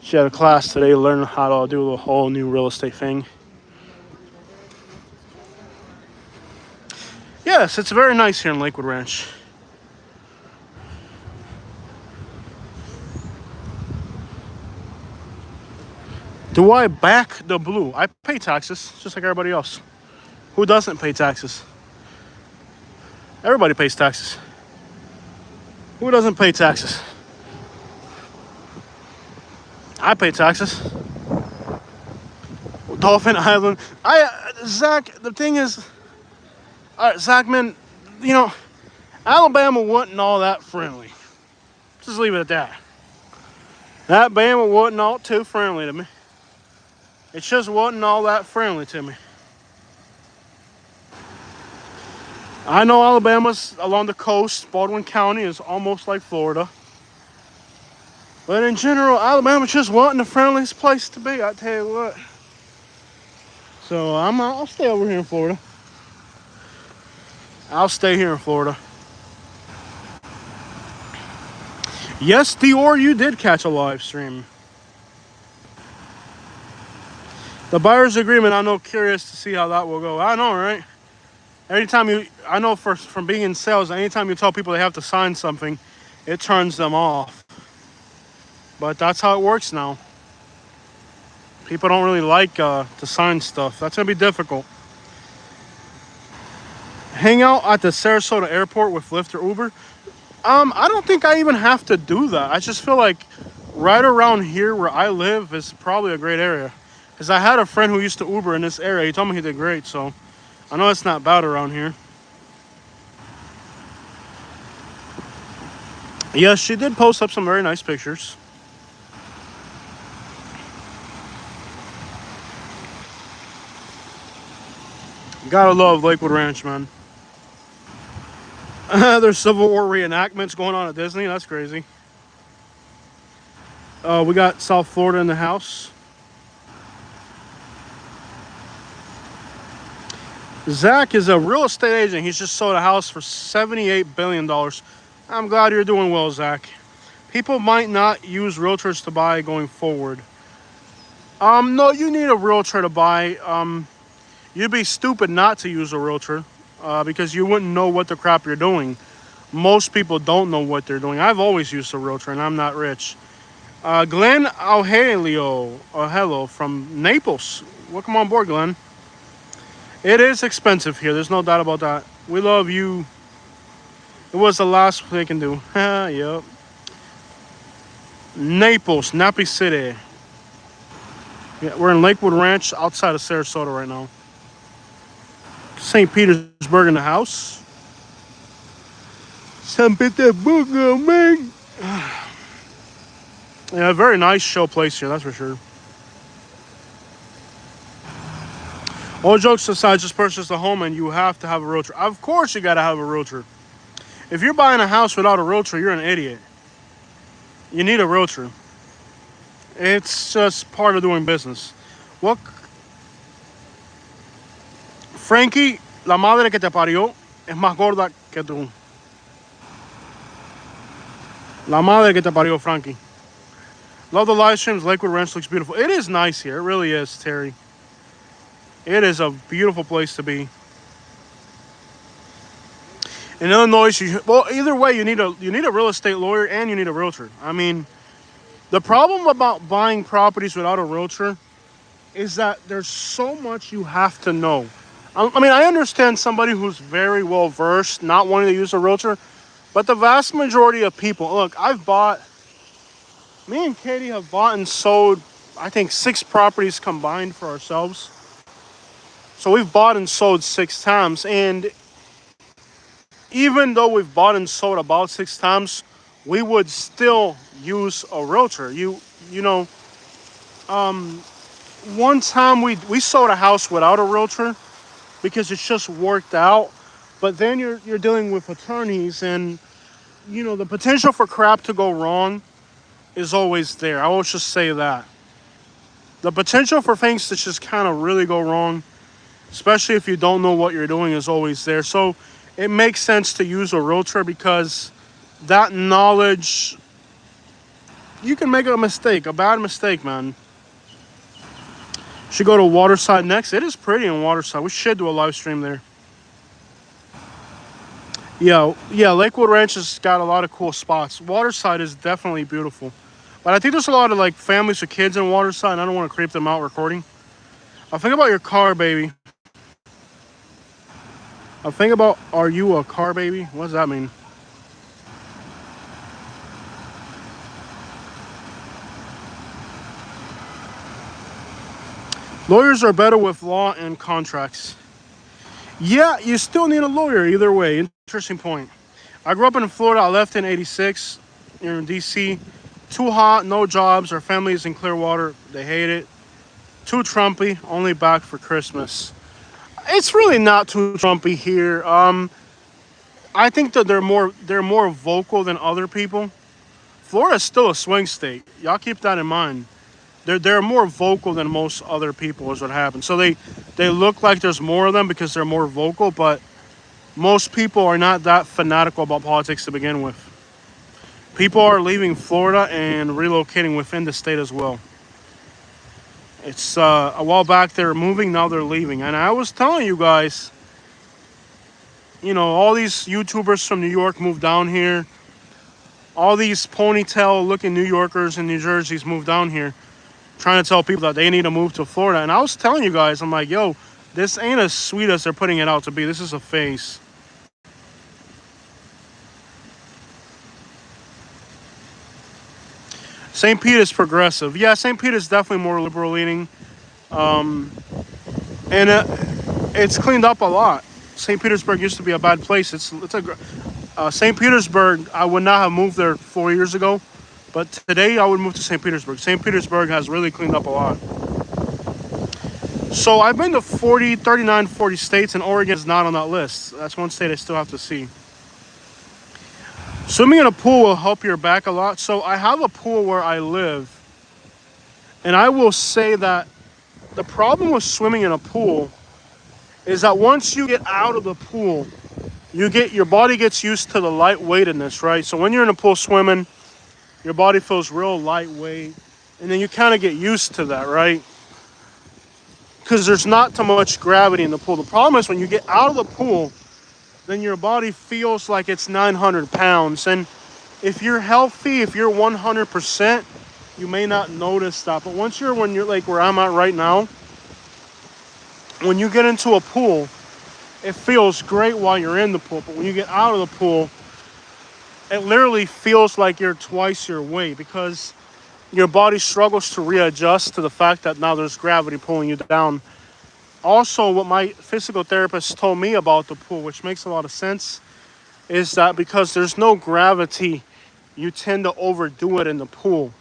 She had a class today learning how to do the whole new real estate thing. Yes, it's very nice here in Lakewood Ranch. Do I back the blue? I pay taxes, just like everybody else. Who doesn't pay taxes? Everybody pays taxes. Who doesn't pay taxes? I pay taxes. Dolphin Island. Zach, the thing is, all right, Zach, man, you know, Alabama wasn't all that friendly. Just leave it at that. Alabama wasn't all too friendly to me. It just wasn't all that friendly to me. I know Alabama's along the coast. Baldwin County is almost like Florida. But in general, Alabama just wasn't the friendliest place to be, I tell you what. So I'll stay over here in Florida. I'll stay here in Florida. Yes, Dior, you did catch a live stream. The buyer's agreement, I know, curious to see how that will go. I know, right? I know from being in sales, anytime you tell people they have to sign something, it turns them off. But that's how it works now. People don't really like to sign stuff. That's going to be difficult. Hang out at the Sarasota airport with Lyft or Uber. I don't think I even have to do that. I just feel like right around here where I live is probably a great area. Because I had a friend who used to Uber in this area. He told me he did great, so I know it's not bad around here. Yes, she did post up some very nice pictures. Gotta love Lakewood Ranch, man. There's Civil War reenactments going on at Disney. That's crazy. We got South Florida in the house. Zach is a real estate agent. He's just sold a house for $78 billion. I'm glad you're doing well, Zach. People might not use realtors to buy going forward. No, you need a realtor to buy. You'd be stupid not to use a realtor because you wouldn't know what the crap you're doing. Most people don't know what they're doing. I've always used a realtor and I'm not rich. Glenn Hello from Naples. Welcome on board, Glenn. It is expensive here. There's no doubt about that. We love you. It was the last they can do. Yep. Naples, Napi City. Yeah, we're in Lakewood Ranch outside of Sarasota right now. St. Petersburg in the house. St. Petersburg, man. Yeah, very nice show place here, that's for sure. All jokes aside, just purchase a home and you have to have a realtor. Of course you gotta have a realtor. If you're buying a house without a realtor, you're an idiot. You need a realtor. It's just part of doing business. What? Frankie, la madre que te parió es más gorda que tú. La madre que te parió, Frankie. Love the live streams. Lakewood Ranch looks beautiful. It is nice here. It really is, Terry. It is a beautiful place to be. In Illinois, well, either way, you need a real estate lawyer and you need a realtor. I mean, the problem about buying properties without a realtor is that there's so much you have to know. I mean, I understand somebody who's very well versed not wanting to use a realtor, but the vast majority of people, look, me and Katie have bought and sold, I think 6 properties combined for ourselves. So we've bought and sold 6 times, and even though we've bought and sold about 6 times, we would still use a realtor. You know, one time we sold a house without a realtor because it's just worked out. But then you're dealing with attorneys, and the potential for crap to go wrong is always there. I will just say that. The potential for things to just kind of really go wrong, especially if you don't know what you're doing, is always there. So it makes sense to use a realtor because that knowledge, you can make a mistake, a bad mistake, man. Should go to Waterside next. It is pretty in Waterside. We should do a live stream there. Yeah, Lakewood Ranch has got a lot of cool spots. Waterside is definitely beautiful. But I think there's a lot of like families with kids in Waterside, and I don't want to creep them out recording. I think about your car, baby. I think about, are you a car baby? What does that mean? Lawyers are better with law and contracts. Yeah, you still need a lawyer either way. Interesting point. I grew up in Florida. I left in '86. Here in DC. Too hot, no jobs. Our family is in Clearwater. They hate it. Too Trumpy. Only back for Christmas. It's really not too Trumpy here. I think that they're more vocal than other people. Florida's still a swing state. Y'all keep that in mind. They're more vocal than most other people is what happens. So they look like there's more of them because they're more vocal, but most people are not that fanatical about politics to begin with. People are leaving Florida and relocating within the state as well. It's a while back they were moving, now they're leaving. And I was telling you guys, all these YouTubers from New York moved down here. All these ponytail-looking New Yorkers in New Jersey's moved down here, trying to tell people that they need to move to Florida. And I was telling you guys, I'm like, yo, this ain't as sweet as they're putting it out to be. This is a phase. St. Pete is progressive. Yeah, St. Pete is definitely more liberal leaning. And it's cleaned up a lot. St. Petersburg used to be a bad place. St. Petersburg, I would not have moved there 4 years ago. But today I would move to St. Petersburg. St. Petersburg has really cleaned up a lot. So I've been to 40 states, and Oregon is not on that list. That's one state I still have to see. Swimming in a pool will help your back a lot. So I have a pool where I live. And I will say that the problem with swimming in a pool is that once you get out of the pool, your body gets used to the lightweightedness, right? So when you're in a pool swimming, your body feels real lightweight. And then you kind of get used to that, right? Because there's not too much gravity in the pool. The problem is when you get out of the pool, then your body feels like it's 900 pounds. And if you're healthy, if you're 100%, you may not notice that. But when you're like where I'm at right now, when you get into a pool, it feels great while you're in the pool. But when you get out of the pool, it literally feels like you're twice your weight because your body struggles to readjust to the fact that now there's gravity pulling you down. Also, what my physical therapist told me about the pool, which makes a lot of sense, is that because there's no gravity, you tend to overdo it in the pool.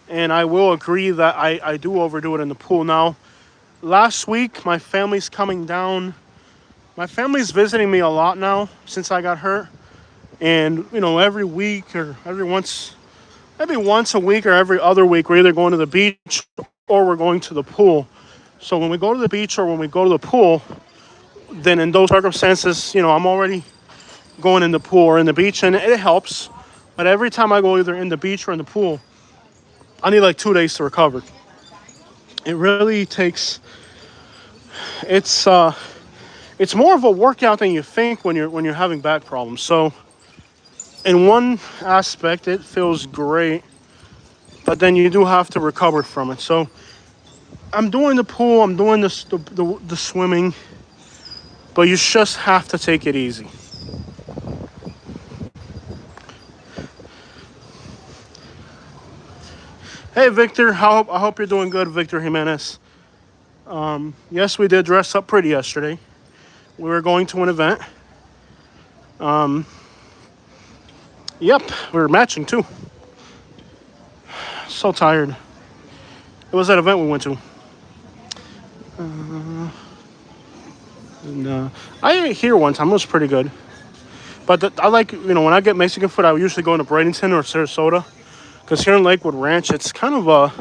And I will agree that I do overdo it in the pool. Now, last week, my family's coming down. My family's visiting me a lot now since I got hurt. And, every week or maybe once a week or every other week, we're either going to the beach or we're going to the pool. So when we go to the beach or when we go to the pool, then in those circumstances, I'm already going in the pool or in the beach, and it helps. But every time I go either in the beach or in the pool, I need like 2 days to recover. It really takes. It's it's more of a workout than you think when you're having back problems. So in one aspect, it feels great, but then you do have to recover from it. So I'm doing the pool, I'm doing the swimming, but you just have to take it easy. Hey Victor, I hope you're doing good, Victor Jimenez. Yes, we did dress up pretty yesterday. We were going to an event. Yep, we were matching too. So tired. It was that event we went to. And, I ate here one time. It was pretty good. But I like, when I get Mexican food, I usually go into Bradenton or Sarasota. Because here in Lakewood Ranch, it's kind of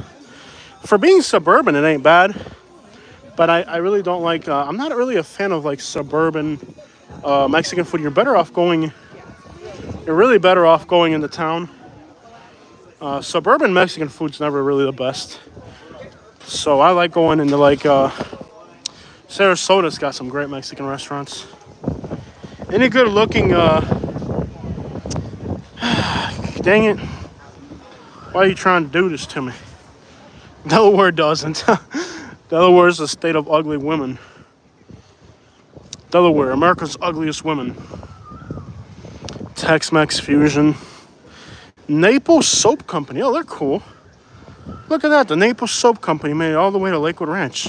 for being suburban, it ain't bad. But I really don't like, I'm not really a fan of like suburban Mexican food. You're really better off going into town. Suburban Mexican food's never really the best. So I like going into like, Sarasota's got some great Mexican restaurants. Any good looking, dang it. Why are you trying to do this to me? Delaware doesn't. Delaware is a state of ugly women. Delaware, America's ugliest women. Tex-Mex fusion. Naples Soap Company. Oh, they're cool. Look at that. The Naples Soap Company made it all the way to Lakewood Ranch.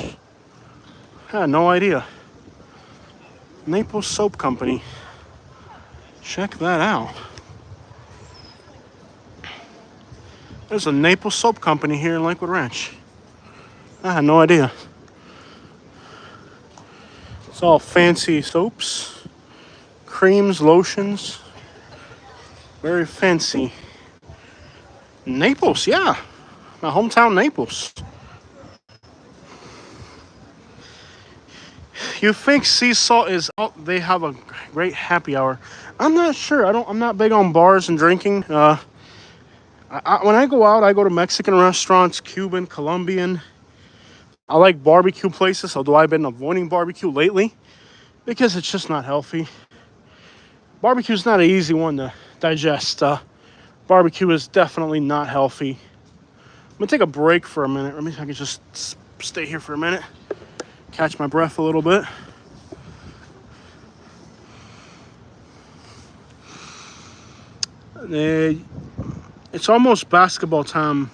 I had no idea. Naples Soap Company. Check that out. There's a Naples Soap Company here in Lakewood Ranch. I had no idea. It's all fancy soaps, creams, lotions. Very fancy. Naples, yeah. My hometown, Naples. You think sea salt is out? They have a great happy hour. I'm not sure. I'm not big on bars and drinking. When I go out, I go to Mexican restaurants, Cuban, Colombian. I like barbecue places, although I've been avoiding barbecue lately because it's just not healthy. Barbecue's not an easy one to digest. Barbecue is definitely not healthy. I'm gonna take a break for a minute. Let me see if I can just stay here for a minute. Catch my breath a little bit. It's almost basketball time.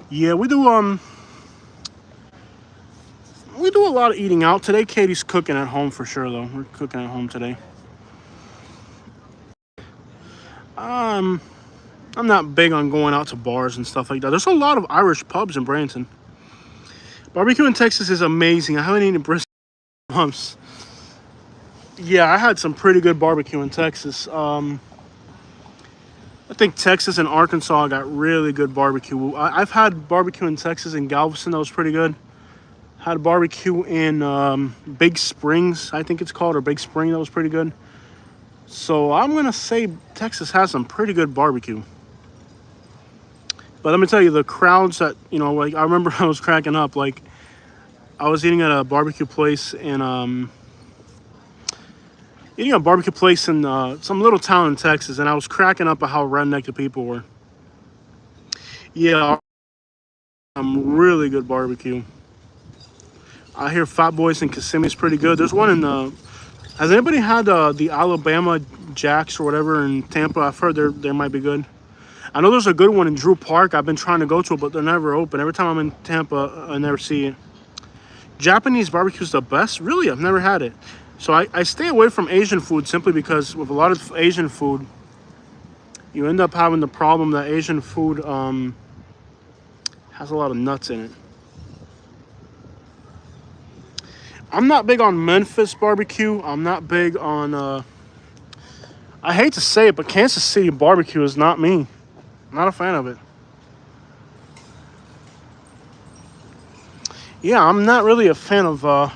Yeah, we do a lot of eating out today. Katie's cooking at home for sure though. We're cooking at home today. I'm not big on going out to bars and stuff like that. There's a lot of Irish pubs in Branson. Barbecue in Texas is amazing. I haven't eaten brisket in months. Yeah, I had some pretty good barbecue in Texas. I think Texas and Arkansas got really good barbecue. I've had barbecue in Texas in Galveston that was pretty good. Had barbecue in Big Springs, I think it's called, or Big Spring, that was pretty good. So I'm going to say Texas has some pretty good barbecue. But let me tell you, the crowds that, like I remember I was cracking up. Like I was eating at a barbecue place in some little town in Texas, and I was cracking up at how redneck the people were. Yeah, some really good barbecue. I hear Fat Boys and Kissimmee's pretty good. There's one in has anybody had the Alabama Jacks or whatever in Tampa? I've heard they might be good. I know there's a good one in Drew Park. I've been trying to go to it, but they're never open. Every time I'm in Tampa, I never see it. Japanese barbecue's the best? Really? I've never had it. So I stay away from Asian food simply because with a lot of Asian food, you end up having the problem that Asian food has a lot of nuts in it. I'm not big on Memphis barbecue. I'm not big on, I hate to say it, but Kansas City barbecue is not me. I'm not a fan of it. Yeah, I'm not really a fan of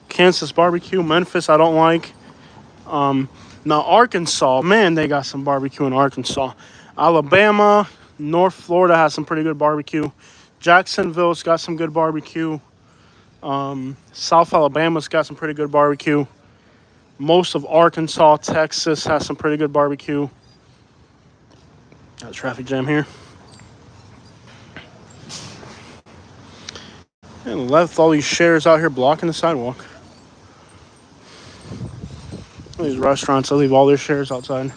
Kansas barbecue. Memphis, I don't like. Now, Arkansas, man, they got some barbecue in Arkansas. Alabama, North Florida has some pretty good barbecue. Jacksonville's got some good barbecue. South Alabama's got some pretty good barbecue. Most of Arkansas, Texas has some pretty good barbecue. Got a traffic jam here. And left all these shares out here blocking the sidewalk. These restaurants, they leave all their shares outside.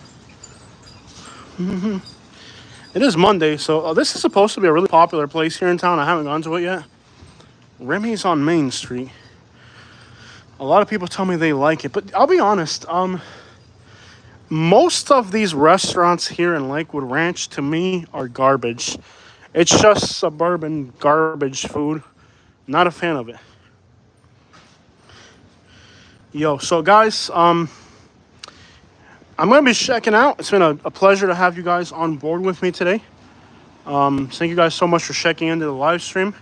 It is Monday, so this is supposed to be a really popular place here in town. I haven't gone to it yet. Remy's on Main Street. A lot of people tell me they like it, but I'll be honest. Most of these restaurants here in Lakewood Ranch, to me, are garbage. It's just suburban garbage food. Not a fan of it. Yo, so guys, I'm going to be checking out. It's been a pleasure to have you guys on board with me today. Thank you guys so much for checking into the live stream.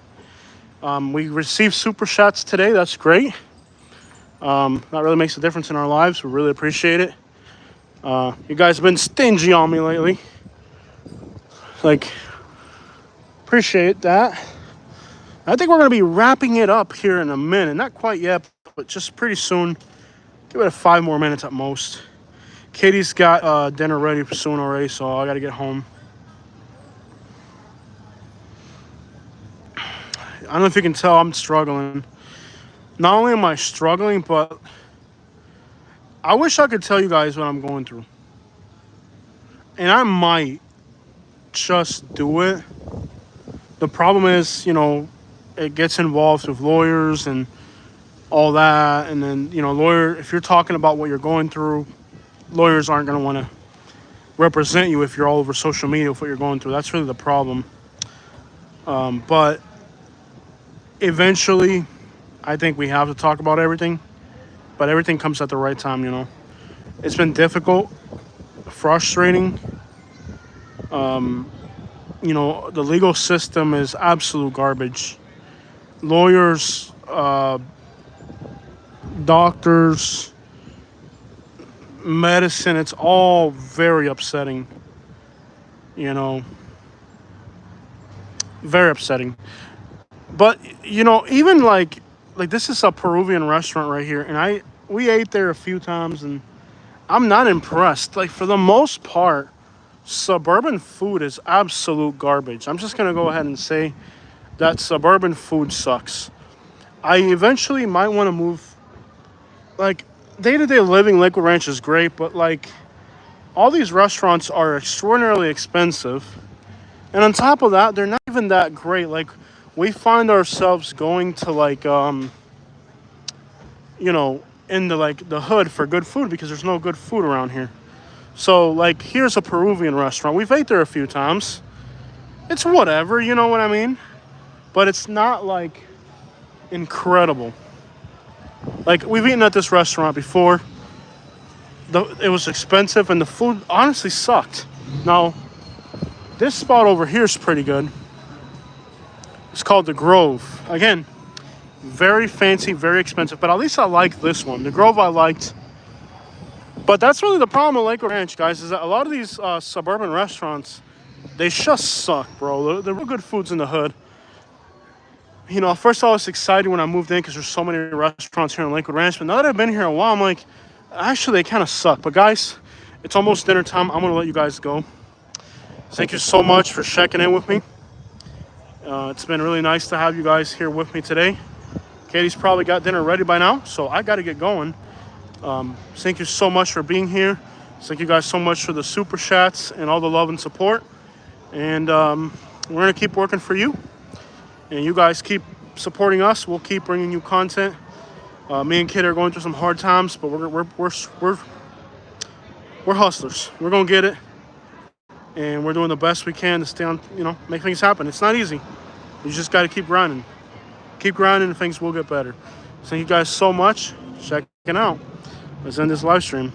We received super chats today. That's great. That really makes a difference in our lives. We really appreciate it. You guys have been stingy on me lately. Appreciate that. I think we're going to be wrapping it up here in a minute. Not quite yet, but just pretty soon. Give it 5 more minutes at most. Katie's got dinner ready soon already, so I got to get home. I don't know if you can tell I'm struggling. Not only am I struggling, but I wish I could tell you guys what I'm going through. And I might just do it. The problem is, it gets involved with lawyers and all that. And then, if you're talking about what you're going through, lawyers aren't going to want to represent you if you're all over social media with what you're going through. That's really the problem. But eventually, I think we have to talk about everything. But everything comes at the right time, It's been difficult, frustrating. The legal system is absolute garbage. Lawyers, doctors, medicine, it's all very upsetting. Very upsetting. But, even like this is a Peruvian restaurant right here, and we ate there a few times, and I'm not impressed. For the most part, suburban food is absolute garbage. I'm just gonna go ahead and say that suburban food sucks. I eventually might want to move. Day-to-day living, Lakewood Ranch is great, but all these restaurants are extraordinarily expensive, and on top of that, they're not even that great. We find ourselves going to in the hood for good food because there's no good food around here. So here's a Peruvian restaurant. We've ate there a few times. It's whatever, you know what I mean? But it's not incredible. We've eaten at this restaurant before. It was expensive and the food honestly sucked. Now, this spot over here is pretty good. It's called The Grove. Again, very fancy, very expensive, but at least I like this one. The Grove I liked. But that's really the problem with Lakewood Ranch, guys, is that a lot of these suburban restaurants, they just suck, bro. The real good food's in the hood. At first I was excited when I moved in because there's so many restaurants here in Lakewood Ranch, but now that I've been here a while, I'm like, actually, they kind of suck. But guys, it's almost dinner time. I'm going to let you guys go. Thank you so much for checking in with me. It's been really nice to have you guys here with me today. Katie's probably got dinner ready by now, so I got to get going. Thank you so much for being here. Thank you guys so much for the super chats and all the love and support. And we're going to keep working for you. And you guys keep supporting us. We'll keep bringing you content. Me and Kid are going through some hard times, but we're hustlers. We're going to get it. And we're doing the best we can to stay on, make things happen. It's not easy. You just got to keep grinding. Keep grinding and things will get better. Thank you guys so much. Checking out. Let's end this live stream.